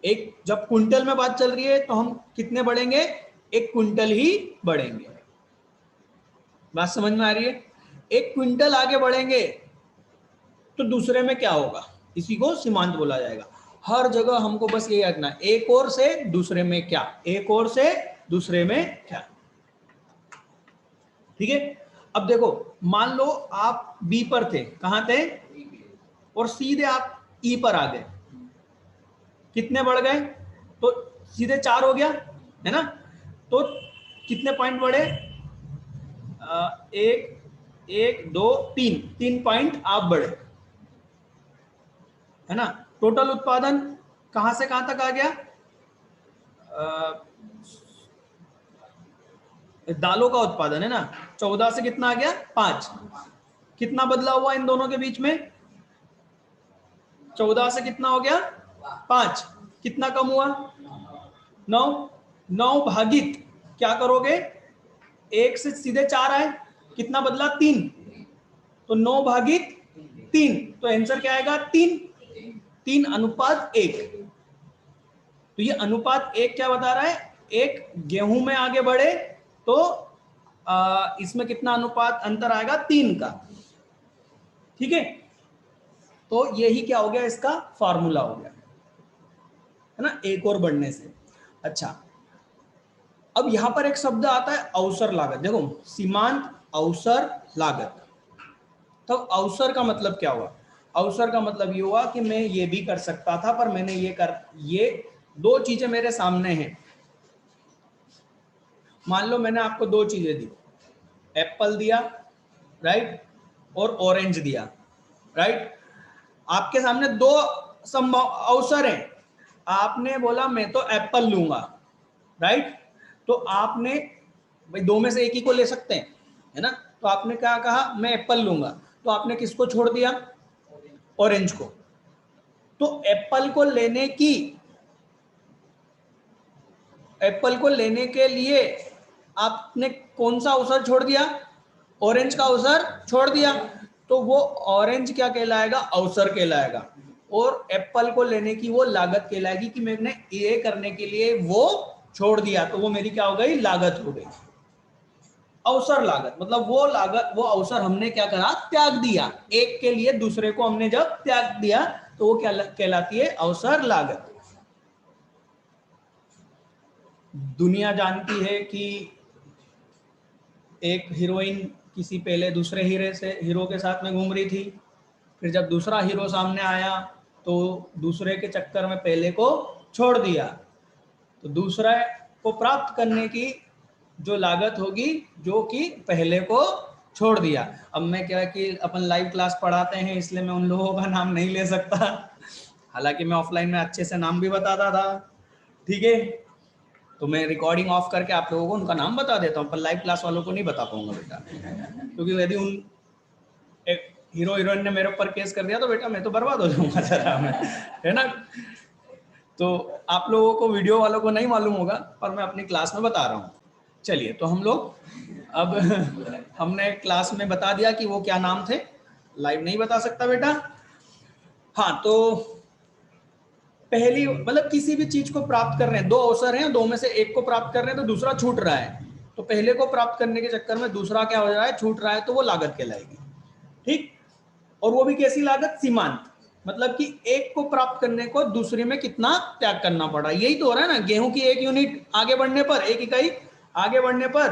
एक जब क्विंटल में बात चल रही है तो हम कितने बढ़ेंगे, एक क्विंटल ही बढ़ेंगे। बात समझ में आ रही है? एक क्विंटल आगे बढ़ेंगे तो दूसरे में क्या होगा, इसी को सीमांत बोला जाएगा। हर जगह हमको बस ये रखना, एक और से दूसरे में क्या, एक और से दूसरे में क्या। ठीक है, अब देखो मान लो आप बी पर थे, कहां थे, और सीधे आप ई पर आ गए, कितने बढ़ गए, तो सीधे 4 हो गया, है ना। तो कितने पॉइंट बढ़े, एक एक दो तीन, 3 पॉइंट आप बढ़े, है ना। टोटल उत्पादन कहां से कहां तक आ गया, दालों का उत्पादन है ना, 14 से कितना आ गया, 5। कितना बदला हुआ इन दोनों के बीच में, 14 से कितना हो गया, 5। कितना कम हुआ, 9। 9 भागित क्या करोगे, 1 से सीधे 4 आए, कितना बदला, 3। तो 9 भागित 3, तो आंसर क्या आएगा, 3। 3 अनुपात 1। तो ये अनुपात 1 क्या बता रहा है, एक गेहूं में आगे बढ़े तो इसमें कितना अनुपात अंतर आएगा, 3 का। ठीक है, तो यही क्या हो गया, इसका फार्मूला हो गया, है ना, एक और बढ़ने से। अच्छा, अब यहां पर एक शब्द आता है अवसर लागत। देखो सीमांत, अवसर, लागत। तब अवसर का मतलब क्या हुआ, अवसर का मतलब ये हुआ कि मैं ये भी कर सकता था, पर मैंने ये 2 चीजें मेरे सामने हैं। मान लो मैंने आपको 2 चीजें दी, एप्पल दिया, राइट, और ऑरेंज दिया, राइट। आपके सामने 2 संभव अवसर हैं। आपने बोला मैं तो एप्पल लूंगा, राइट। तो आपने, भाई 2 में से एक ही को ले सकते हैं, है ना। तो आपने क्या कहा, मैं एप्पल लूंगा, तो आपने किसको छोड़ दिया, ऑरेंज को। तो एप्पल को लेने के लिए आपने कौन सा अवसर छोड़ दिया, ऑरेंज का अवसर छोड़ दिया। तो वो ऑरेंज क्या कहलाएगा, अवसर कहलाएगा, और एप्पल को लेने की वो लागत कहलाएगी कि मैंने ये करने के लिए वो छोड़ दिया, तो वो मेरी क्या हो गई, लागत हो गई। अवसर लागत मतलब वो लागत, वो अवसर हमने क्या करा, त्याग दिया। एक के लिए दूसरे को हमने जब त्याग दिया तो वो क्या कहलाती है, अवसर लागत। दुनिया जानती है कि एक हीरोइन किसी पहले दूसरे हीरो के साथ में घूम रही थी, फिर जब दूसरा हीरो सामने आया तो दूसरे के चक्कर में पहले को छोड़ दिया। तो दूसरा को प्राप्त करने की जो लागत होगी, जो कि पहले को छोड़ दिया। अब मैं क्या कि अपन लाइव क्लास पढ़ाते हैं इसलिए मैं उन लोगों का नाम नहीं ले सकता, हालांकि मैं ऑफलाइन में अच्छे से नाम भी बताता था, ठीक है। तो मैं रिकॉर्डिंग ऑफ करके आप लोगों को उनका नाम बता देता हूँ, पर लाइव क्लास वालों को नहीं बता पाऊंगा बेटा, क्योंकि यदि उन एक हीरो हीरोइन ने मेरे ऊपर केस कर दिया तो बेटा मैं तो बर्बाद हो जाऊंगा जरा में, है ना। तो आप लोगों को, वीडियो वालों को नहीं मालूम होगा, पर मैं अपनी क्लास में बता रहा हूँ। चलिए, तो हम लोग अब हमने क्लास में बता दिया कि वो क्या नाम थे, लाइव नहीं बता सकता बेटा। हाँ, तो पहली मतलब किसी भी चीज को प्राप्त कर रहे हैं, 2 अवसर हैं, 2 में से एक को प्राप्त कर रहे हैं तो दूसरा छूट रहा है, तो पहले को प्राप्त करने के चक्कर में दूसरा क्या हो रहा है, छूट रहा है, तो वो लागत कहलाएगी, ठीक। और वो भी कैसी लागत, सीमांत। मतलब कि एक को प्राप्त करने को दूसरे में कितना त्याग करना पड़ा, यही तो हो रहा है ना। गेहूं की 1 यूनिट आगे बढ़ने पर, 1 इकाई आगे बढ़ने पर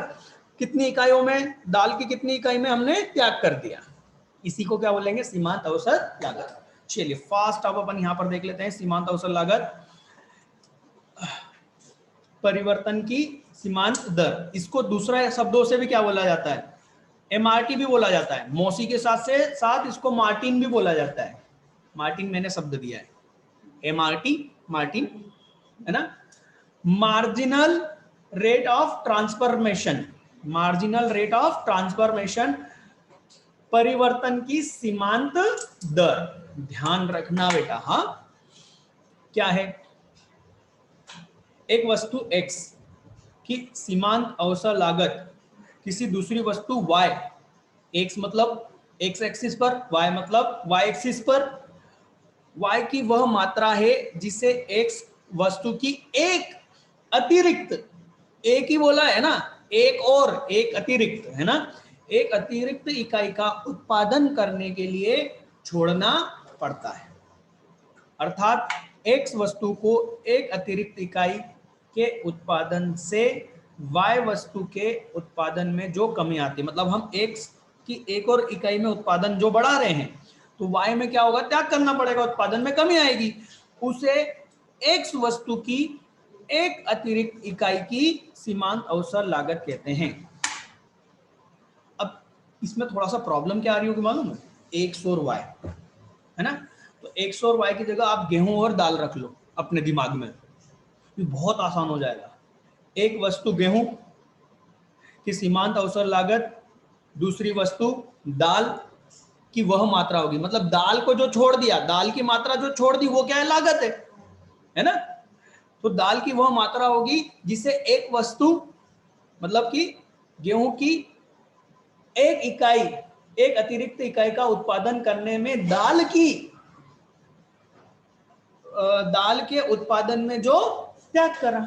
कितनी इकाइयों में, दाल की कितनी इकाई में हमने त्याग कर दिया, इसी को क्या बोलेंगे, सीमांत अवसर लागत। चलिए फास्ट अब अपन यहां पर देख लेते हैं सीमांत अवसर लागत। परिवर्तन की सीमांत दर, इसको दूसरा शब्दों से भी क्या बोला जाता है, एमआरटी भी बोला जाता है। मौसी के साथ से साथ इसको मार्टिन भी बोला जाता है। मार्टिन मैंने शब्द दिया है, एमआरटी, मार्टिन, है ना। Marginal rate of transformation, marginal rate of transformation, परिवर्तन की सीमांत दर। ध्यान रखना बेटा, हाँ क्या है, एक वस्तु x की सीमांत अवसर लागत किसी दूसरी वस्तु y, x मतलब x एक्सिस पर, y मतलब y एक्सिस पर, y की वह मात्रा है जिसे x वस्तु की एक अतिरिक्त, एक ही बोला है ना, एक और एक अतिरिक्त, है ना, एक अतिरिक्त इकाई का उत्पादन करने के लिए छोड़ना पड़ता है। अर्थात x वस्तु को एक अतिरिक्त इकाई के उत्पादन से y वस्तु के उत्पादन में जो कमी आती है, मतलब हम x की एक और इकाई में उत्पादन जो बढ़ा रहे हैं, तो y में क्या होगा, त्याग करना पड़ेगा, उत्पादन में कमी आएगी, उसे x वस्तु की एक अतिरिक्त इकाई की सीमांत अवसर लागत कहते हैं। अब इसमें थोड़ा सा प्रॉब्लम क्या आ रही होगी मालूम है, x और y, है ना, तो x और y की जगह आप गेहूं और दाल रख लो अपने दिमाग में, ये बहुत आसान हो जाएगा। एक वस्तु गेहूं की सीमांत अवसर लागत दूसरी वस्तु दाल की वह मात्रा होगी, मतलब दाल को जो छोड़ दिया, दाल की मात्रा जो छोड़ दी वो क्या है, लागत है ना। तो दाल की वह मात्रा होगी जिसे एक वस्तु, मतलब कि गेहूं की एक इकाई, एक अतिरिक्त इकाई का उत्पादन करने में दाल के उत्पादन में जो त्याग करा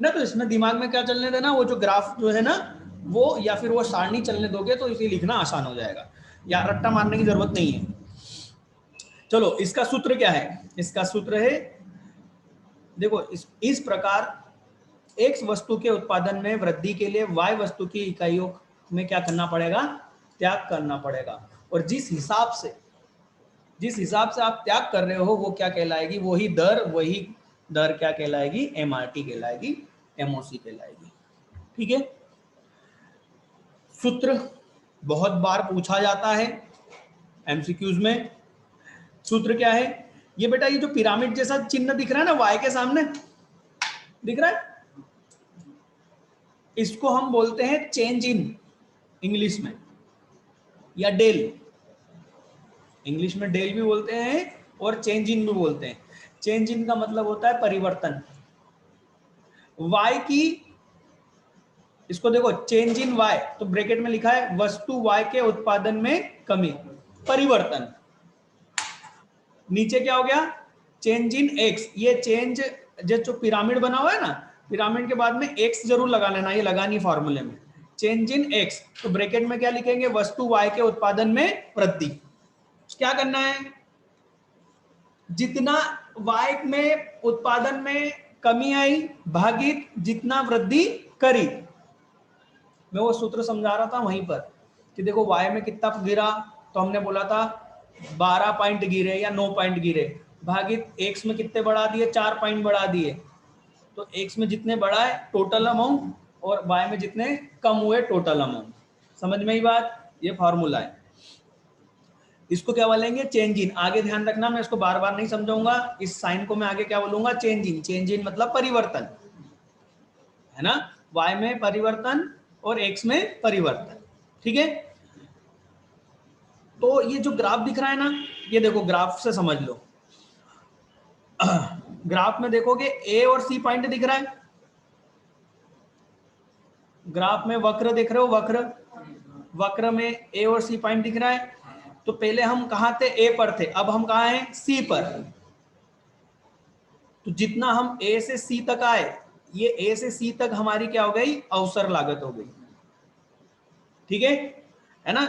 ना। तो इसमें दिमाग में क्या चलने देना, वो जो ग्राफ जो है ना वो, या फिर वो सारणी चलने दोगे तो इसे लिखना आसान हो जाएगा, या रट्टा मारने की जरूरत नहीं है। चलो इसका सूत्र क्या है, इसका सूत्र है, देखो इस प्रकार x वस्तु के उत्पादन में वृद्धि के लिए y वस्तु की इकाइयों में क्या करना पड़ेगा, त्याग करना पड़ेगा। और जिस हिसाब से आप त्याग कर रहे हो वो क्या कहलाएगी, वही दर क्या कहलाएगी, एमआरटी कहलाएगी, एमओसी कहलाएगी। ठीक है, सूत्र बहुत बार पूछा जाता है एमसीक्यूज में। सूत्र क्या है, ये बेटा ये जो पिरामिड जैसा चिन्ह दिख रहा है ना वाई के सामने दिख रहा है, इसको हम बोलते हैं चेंज इन इंग्लिश में, या डेल, इंग्लिश में डेल भी बोलते हैं और चेंज इन भी बोलते हैं। चेंज इन का मतलब होता है परिवर्तन। y की, इसको देखो चेंज इन y, तो ब्रैकेट में लिखा है वस्तु y के उत्पादन में कमी, परिवर्तन। नीचे क्या हो गया, चेंज इन x, ये चेंज जो पिरामिड बना हुआ है ना, पिरामिड के बाद में x जरूर लगा लेना, ये लगानी फॉर्मूले में, चेंज इन x, तो ब्रैकेट में क्या लिखेंगे, वस्तु y के उत्पादन में वृद्धि। क्या करना है, जितना y में उत्पादन में कमी आई भागित जितना वृद्धि करी। मैं वो सूत्र समझा रहा था वहीं पर कि देखो y में कितना गिरा, तो हमने बोला था 12 पॉइंट गिरे या 9 पॉइंट गिरे, भागित x में कितने बढ़ा दिए, 4 पॉइंट बढ़ा दिए, तो x में जितने बढ़ा है टोटल अमाउंट, और y में जितने कम हुए टोटल अमाउंट। समझ में ही बात, ये फॉर्मूला है, इसको क्या बोलेंगे, चेंज इन। आगे ध्यान रखना, मैं इसको बार बार नहीं समझाऊंगा, इस साइन को मैं आगे क्या बोलूंगा, चेंज इन। चेंज इन मतलब परिवर्तन, है ना, y में परिवर्तन और x में परिवर्तन। ठीक है, तो ये जो ग्राफ दिख रहा है ना, ये देखो ग्राफ से समझ लो, ग्राफ में देखोगे ए और सी पॉइंट दिख रहा है, ग्राफ में वक्र देख रहे हो, वक्र में ए और सी पॉइंट दिख रहा है। तो पहले हम कहां थे, ए पर थे, अब हम कहां हैं, सी पर। तो जितना हम ए से सी तक आए, ये ए से सी तक हमारी क्या हो गई, अवसर लागत हो गई। ठीक है ना,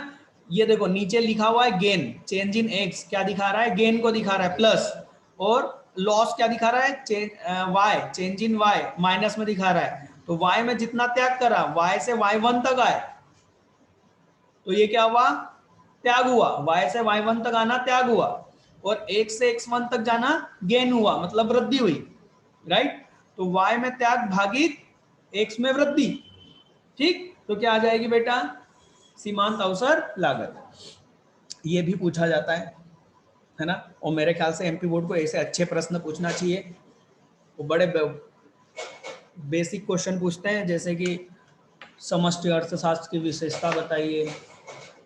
ये देखो नीचे लिखा हुआ है गेन, चेंज इन एक्स क्या दिखा रहा है, गेन को दिखा रहा है प्लस, और लॉस क्या दिखा रहा है, Y, change in Y minus में दिखा रहा है। तो वाई में जितना त्याग करा, वाई से वाई वन तक आए, तो ये क्या हुआ, त्याग हुआ, वाई से वाई वन तक आना त्याग हुआ, और x से x1 तक जाना गेन हुआ, मतलब वृद्धि हुई, राइट। तो y में त्याग भागित x में वृद्धि, ठीक। तो क्या आ जाएगी बेटा, सीमांत अवसर लागत। ये भी पूछा जाता है ना, और मेरे ख्याल से एमपी बोर्ड को ऐसे अच्छे प्रश्न पूछना चाहिए। वो बड़े बेसिक क्वेश्चन पूछते हैं, जैसे कि समष्टि अर्थशास्त्र की विशेषता बताइए,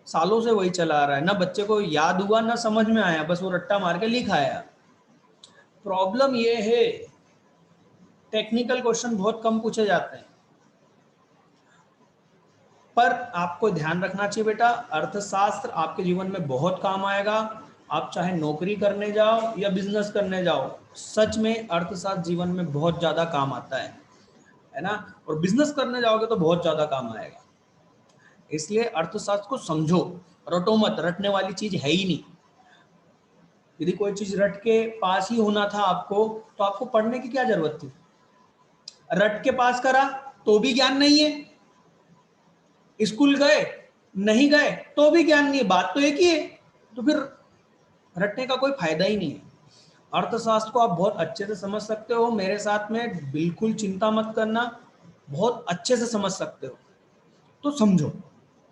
सालों से वही चला आ रहा है, ना बच्चे को याद हुआ ना समझ में आया, बस वो रट्टा मार के लिख आया। प्रॉब्लम ये है टेक्निकल क्वेश्चन बहुत कम पूछे जाते हैं। पर आपको ध्यान रखना चाहिए बेटा, अर्थशास्त्र आपके जीवन में बहुत काम आएगा। आप चाहे नौकरी करने जाओ या बिजनेस करने जाओ, सच में अर्थशास्त्र जीवन में बहुत ज्यादा काम आता है ना। और बिजनेस करने जाओगे तो बहुत ज्यादा काम आएगा। इसलिए अर्थशास्त्र को समझो, रटो मत, रटने वाली चीज है ही नहीं। यदि कोई चीज रट के पास ही होना था आपको, तो आपको पढ़ने की क्या जरूरत थी। रट के पास करा तो भी ज्ञान नहीं है, स्कूल गए नहीं गए तो भी ज्ञान नहीं है, बात तो एक ही है। तो फिर रटने का कोई फायदा ही नहीं है। अर्थशास्त्र को आप बहुत अच्छे से समझ सकते हो, मेरे साथ में बिल्कुल चिंता मत करना, बहुत अच्छे से समझ सकते हो, तो समझो,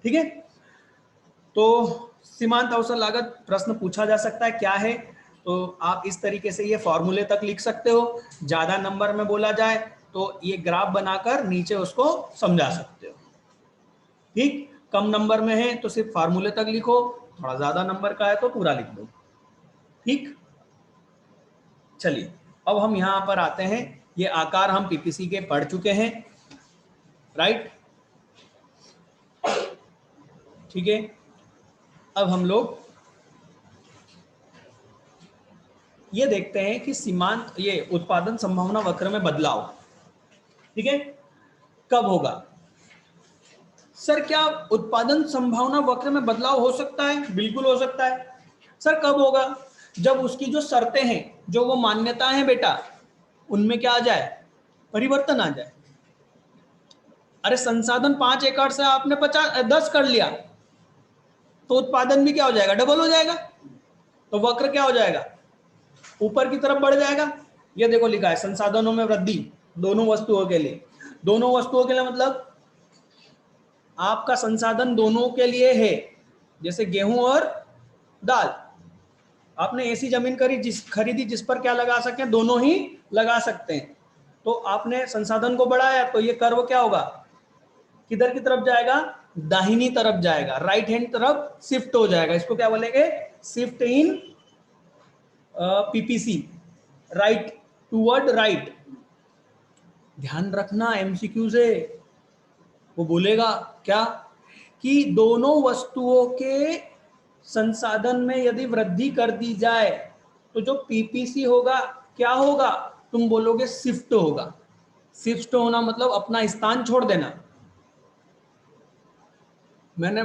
ठीक है। तो सीमांत अवसर लागत प्रश्न पूछा जा सकता है क्या है, तो आप इस तरीके से ये फॉर्मूले तक लिख सकते हो। ज्यादा नंबर में बोला जाए तो ये ग्राफ बनाकर नीचे उसको समझा सकते हो, ठीक। कम नंबर में है तो सिर्फ फार्मूले तक लिखो, थोड़ा ज्यादा नंबर का है तो पूरा लिख दो, ठीक। चलिए अब हम यहां पर आते हैं, ये आकार हम पीपीसी के पढ़ चुके हैं, राइट, ठीक है। अब हम लोग ये देखते हैं कि सीमांत, ये उत्पादन संभावना वक्र में बदलाव, ठीक है, कब होगा। सर क्या उत्पादन संभावना वक्र में बदलाव हो सकता है, बिल्कुल हो सकता है। सर कब होगा, जब उसकी जो शर्तें हैं, जो वो मान्यताएं हैं बेटा, उनमें क्या आ जाए, परिवर्तन आ जाए। अरे संसाधन 5 एकड़ से आपने 10 कर लिया, तो उत्पादन भी क्या हो जाएगा, डबल हो जाएगा, तो वक्र क्या हो जाएगा, ऊपर की तरफ बढ़ जाएगा। ये देखो लिखा है संसाधनों में वृद्धि दोनों वस्तुओं के लिए, दोनों वस्तुओं के लिए मतलब आपका संसाधन दोनों के लिए है। जैसे गेहूं और दाल, आपने ऐसी जमीन खरीदी जिस पर क्या लगा सके, दोनों ही लगा सकते हैं, तो आपने संसाधन को बढ़ाया, तो ये कर्व क्या होगा, किधर की तरफ जाएगा, दाहिनी तरफ जाएगा, राइट हैंड तरफ शिफ्ट हो जाएगा। इसको क्या बोलेंगे, shift in PPC, right toward right. ध्यान रखना एमसीक्यू से वो बोलेगा क्या, कि दोनों वस्तुओं के संसाधन में यदि वृद्धि कर दी जाए तो जो पीपीसी होगा क्या होगा, तुम बोलोगे शिफ्ट होगा। शिफ्ट होना मतलब अपना स्थान छोड़ देना। मैंने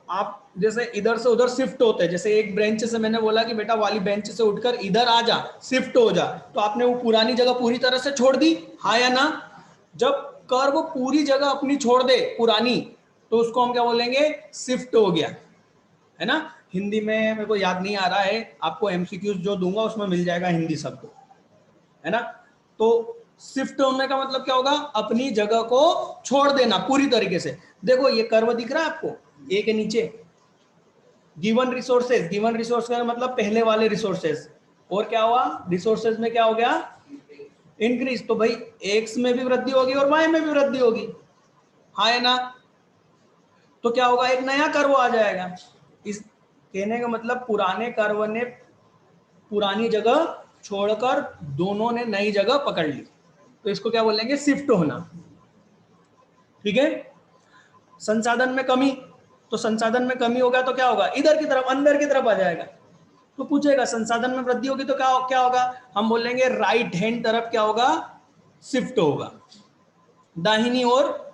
आप जैसे इधर से उधर शिफ्ट होते हैं, जैसे एक बेंच से मैंने बोला कि बेटा वाली बेंच से उठकर इधर आ जा, शिफ्ट हो जा, तो आपने वो पुरानी जगह पूरी तरह से छोड़ दी, हाँ या ना। जब कर वो पूरी जगह अपनी छोड़ दे पुरानी, तो उसको हम क्या बोलेंगे, शिफ्ट हो गया, है ना। हिंदी में मेरे को याद नहीं आ रहा है, आपको एमसीक्यूज जो दूंगा उसमें मिल जाएगा हिंदी शब्द, है ना। तो शिफ्ट होने का मतलब क्या होगा, अपनी जगह को छोड़ देना पूरी तरीके से। देखो ये कर्व दिख रहा है आपको, ए के नीचे गिवन रिसोर्सेज, गिवन रिसोर्स का मतलब पहले वाले रिसोर्सेज, और क्या हुआ, रिसोर्सेज में क्या हो गया, इंक्रीज। तो भाई एक्स में भी वृद्धि होगी और वाई में भी वृद्धि होगी, हाँ है ना। तो क्या होगा, एक नया कर्व आ जाएगा। इस कहने का मतलब पुराने कर्व ने पुरानी जगह छोड़कर दोनों ने नई जगह पकड़ ली, तो इसको क्या बोलेंगे, शिफ्ट होना, ठीक है। संसाधन में कमी, तो संसाधन में कमी होगा तो क्या होगा, इधर की तरफ अंदर की तरफ आ जाएगा। तो पूछेगा संसाधन में वृद्धि होगी तो क्या क्या होगा, हम बोलेंगे राइट हैंड तरफ क्या होगा, शिफ्ट होगा। दाहिनी ओर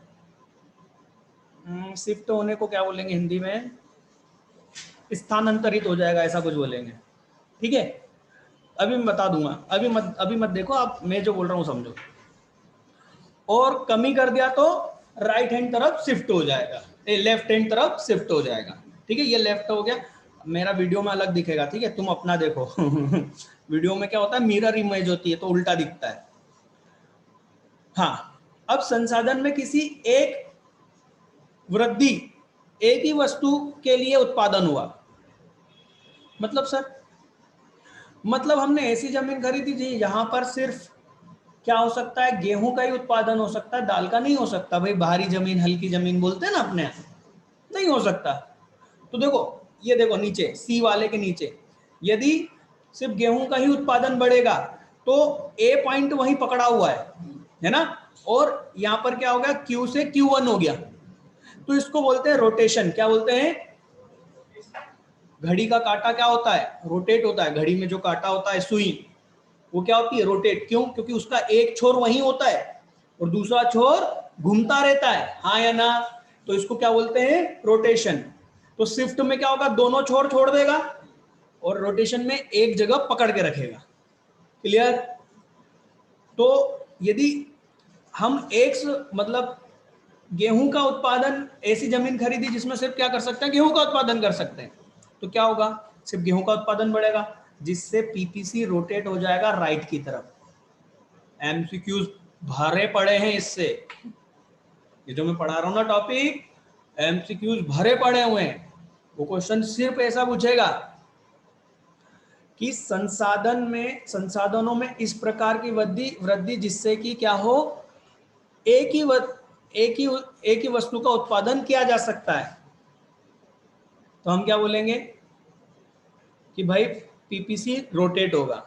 शिफ्ट होने को क्या बोलेंगे हिंदी में, स्थानांतरित हो जाएगा, ऐसा कुछ बोलेंगे। ठीक है, अभी मैं बता दूंगा, अभी मत देखो आप, मैं जो बोल रहा हूं समझो। और कमी कर दिया तो राइट हैंड तरफ शिफ्ट हो जाएगा, लेफ्ट हैंड तरफ शिफ्ट हो जाएगा। ठीक है, ये लेफ्ट हो गया, मेरा वीडियो में अलग दिखेगा, ठीक है, तुम अपना देखो। वीडियो में क्या होता है, मिरर इमेज होती है तो उल्टा दिखता है। हाँ, अब संसाधन में किसी एक वृद्धि, एक ही वस्तु के लिए उत्पादन हुआ, मतलब सर, मतलब हमने ऐसी जमीन खरीदी थी यहाँ पर सिर्फ क्या हो सकता है, गेहूं का ही उत्पादन हो सकता है, दाल का नहीं हो सकता भाई। बाहरी जमीन, हल्की जमीन बोलते हैं ना अपने, नहीं हो सकता। तो देखो, ये देखो नीचे सी वाले के नीचे, यदि सिर्फ गेहूं का ही उत्पादन बढ़ेगा तो ए पॉइंट वहीं पकड़ा हुआ है ना, और यहां पर क्या हो गया, क्यू से Q1 हो गया, तो इसको बोलते हैं रोटेशन। क्या बोलते हैं, घड़ी का कांटा क्या होता है, रोटेट होता है। घड़ी में जो कांटा होता है, सुई, वो क्या होती है, रोटेट। क्यों, क्योंकि उसका एक छोर वहीं होता है और दूसरा छोर घूमता रहता है, हाँ या ना, तो इसको क्या बोलते हैं, रोटेशन। तो शिफ्ट में क्या होगा, दोनों छोर छोड़ देगा और रोटेशन में एक जगह पकड़ के रखेगा। क्लियर। तो यदि हम एक मतलब गेहूं का उत्पादन, ऐसी जमीन खरीदी जिसमें सिर्फ क्या कर सकते हैं, गेहूं का उत्पादन कर सकते हैं, तो क्या होगा, सिर्फ गेहूं का उत्पादन बढ़ेगा, जिससे पीपीसी रोटेट हो जाएगा राइट की तरफ। एमसीक्यूज भरे पड़े हैं इससे, ये जो मैं पढ़ा रहा हूं ना टॉपिक, एमसीक्यूज भरे पड़े हुए हैं। वो क्वेश्चन सिर्फ ऐसा पूछेगा कि संसाधनों में इस प्रकार की वृद्धि जिससे कि क्या हो, एक ही वस्तु का उत्पादन किया जा सकता है, तो हम क्या बोलेंगे कि भाई पीपीसी रोटेट होगा।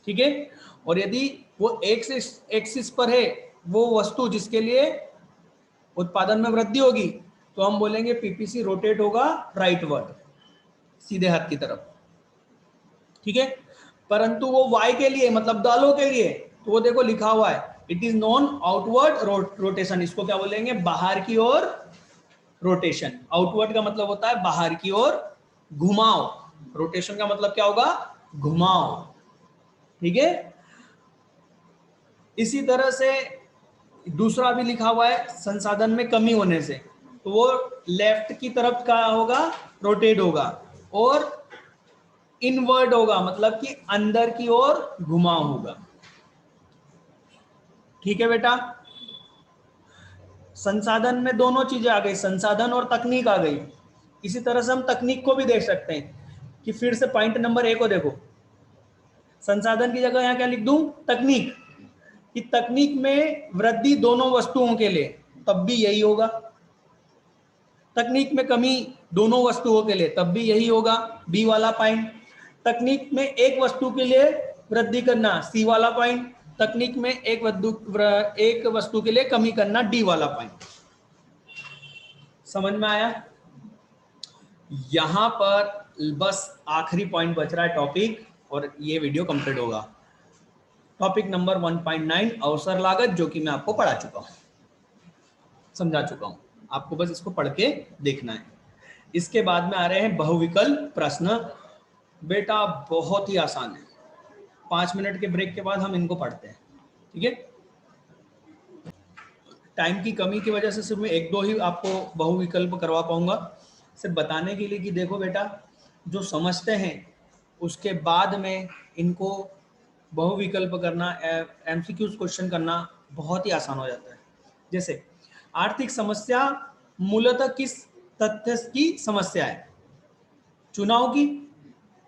ठीक है, और यदि वो एक्सिस पर है वो वस्तु जिसके लिए उत्पादन में वृद्धि होगी, तो हम बोलेंगे पीपीसी रोटेट होगा राइटवर्ड, सीधे हाथ की तरफ। ठीक है, परंतु वो वाई के लिए, मतलब दालों के लिए, तो वो देखो लिखा हुआ है, it is non outward rotation. इसको क्या बोलेंगे, बाहर की ओर रोटेशन। आउटवर्ड का मतलब होता है बाहर की ओर घुमाव, रोटेशन का मतलब क्या होगा, घुमाव। ठीक है, इसी तरह से दूसरा भी लिखा हुआ है, संसाधन में कमी होने से, तो वो लेफ्ट की तरफ का होगा, रोटेट होगा, और इनवर्ड होगा, मतलब कि अंदर की ओर घुमाव होगा। ठीक है बेटा, संसाधन में दोनों चीजें आ गई, संसाधन और तकनीक आ गई। इसी तरह से हम तकनीक को भी देख सकते हैं कि फिर से पॉइंट नंबर 1 को देखो, संसाधन की जगह यहां क्या लिख दूं, तकनीक, कि तकनीक में वृद्धि दोनों वस्तुओं के लिए, तब भी यही होगा। तकनीक में कमी दोनों वस्तुओं के लिए, तब भी यही होगा, बी वाला पॉइंट। तकनीक में एक वस्तु के लिए वृद्धि करना, सी वाला पॉइंट। तकनीक में एक वस्तु के लिए कमी करना, डी वाला पॉइंट। समझ में आया। यहां पर बस आखिरी पॉइंट बच रहा है टॉपिक, और ये वीडियो कंप्लीट होगा। टॉपिक नंबर 1.9 अवसर लागत, जो कि मैं आपको पढ़ा चुका हूं, समझा चुका हूं, आपको बस इसको पढ़ के देखना है। इसके बाद में आ रहे हैं बहुविकल्प प्रश्न। बेटा बहुत ही आसान है, 5 मिनट के ब्रेक के बाद हम इनको पढ़ते हैं। ठीक है, टाइम की कमी की वजह से सिर्फ मैं 1-2 ही आपको बहुविकल्प करवा पाऊंगा, सिर्फ बताने के लिए कि देखो बेटा, जो समझते हैं उसके बाद में इनको बहुविकल्प करना, एमसीक्यूज क्वेश्चन करना बहुत ही आसान हो जाता है। जैसे आर्थिक समस्या मूलतः किस तथ्य की समस्या है, चुनाव की,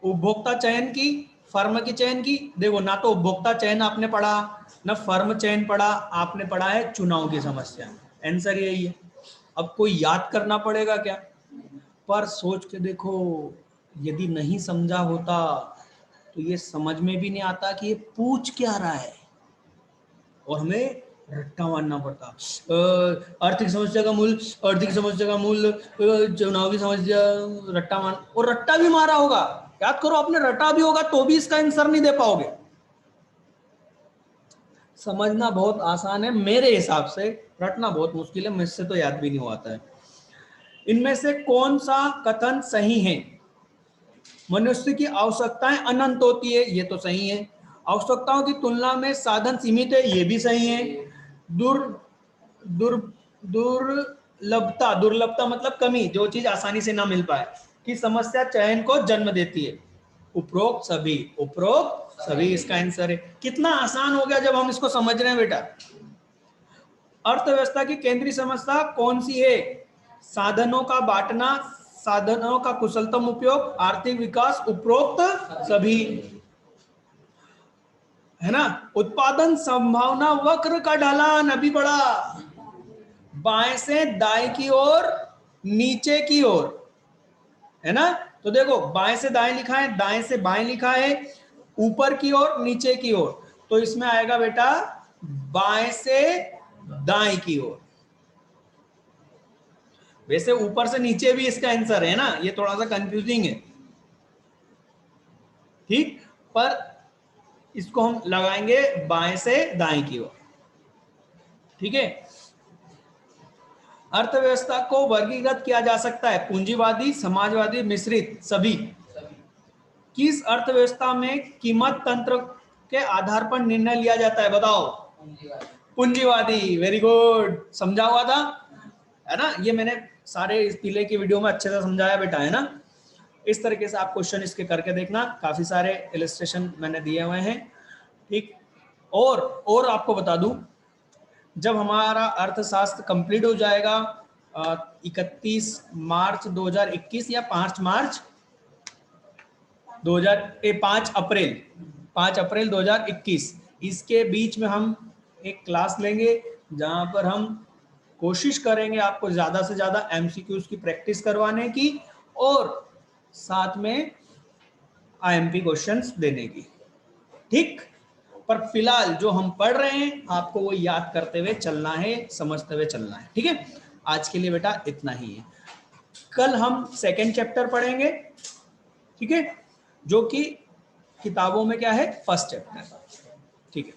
उपभोक्ता चयन की, फर्म की चयन की। देखो, ना तो उपभोक्ता चयन आपने पढ़ा, ना फर्म चयन पढ़ा, आपने पढ़ा है चुनाव की समस्या। आंसर यही है। अब कोई याद करना पड़ेगा क्या, पर सोच के देखो, यदि नहीं समझा होता तो ये समझ में भी नहीं आता कि ये पूछ क्या रहा है, और हमें रट्टा मारना पड़ता। आर्थिक समस्या का मूल, आर्थिक समस्या का मूल, चुनाव की समस्या, रट्टा मार, और रट्टा भी मारा होगा, याद करो आपने रट्टा भी होगा तो भी इसका आंसर नहीं दे पाओगे। समझना बहुत आसान है मेरे हिसाब से, रटना बहुत मुश्किल है, मुझसे तो याद भी नहीं होता है। इनमें से कौन सा कथन सही है? मनुष्य की आवश्यकताएं अनंत होती है, ये तो सही है। आवश्यकताओं की तुलना में साधन सीमित है, ये भी सही है। दुर दुर दुर्लभता, दुर्लभता मतलब कमी, जो चीज आसानी से ना मिल पाए, की समस्या चयन को जन्म देती है। उपरोक्त सभी, उपरोक्त सभी इसका आंसर है। कितना आसान हो गया जब हम इसको समझ रहे हैं बेटा। अर्थव्यवस्था की केंद्रीय समस्या कौन सी है? साधनों का बांटना, साधनों का कुशलतम उपयोग, आर्थिक विकास, उपरोक्त सभी, है ना। उत्पादन संभावना वक्र का ढलान अभी बढ़ा, बाएं से दाएं की ओर, नीचे की ओर, है ना। तो देखो बाएं से दाएं लिखा है, दाएं से बाएं लिखा है, ऊपर की ओर, नीचे की ओर, तो इसमें आएगा बेटा बाएं से दाएं की ओर। वैसे ऊपर से नीचे भी इसका आंसर है ना, ये थोड़ा सा कंफ्यूजिंग है, ठीक, पर इसको हम लगाएंगे बाएं से दाएं की ओर, ठीक है। अर्थव्यवस्था को वर्गीकृत किया जा सकता है पूंजीवादी, समाजवादी, मिश्रित, सभी। किस अर्थव्यवस्था में कीमत तंत्र के आधार पर निर्णय लिया जाता है? बताओ। पूंजीवादी, वेरी गुड, समझा हुआ था, है ना। ये मैंने सारे इस पीले की वीडियो में अच्छे से समझाया बेटा, है ना। इस तरीके से आप क्वेश्चन इसके करके देखना, काफी सारे इलस्ट्रेशन मैंने दिए हुए हैं, ठीक। और आपको बता दूं, जब हमारा अर्थशास्त्र कंप्लीट हो जाएगा 31 मार्च 2021 या 5 मार्च 5 अप्रैल 2021, इसके बीच में हम एक क्लास लेंगे जहां पर हम कोशिश करेंगे आपको ज्यादा से ज्यादा एमसीक्यूज की प्रैक्टिस करवाने की और साथ में आईएमपी क्वेश्चंस देने की, ठीक। पर फिलहाल जो हम पढ़ रहे हैं आपको वो याद करते हुए चलना है, समझते हुए चलना है, ठीक है। आज के लिए बेटा इतना ही है। कल हम सेकेंड चैप्टर पढ़ेंगे, ठीक है, जो कि किताबों में क्या है, फर्स्ट चैप्टर, ठीक है।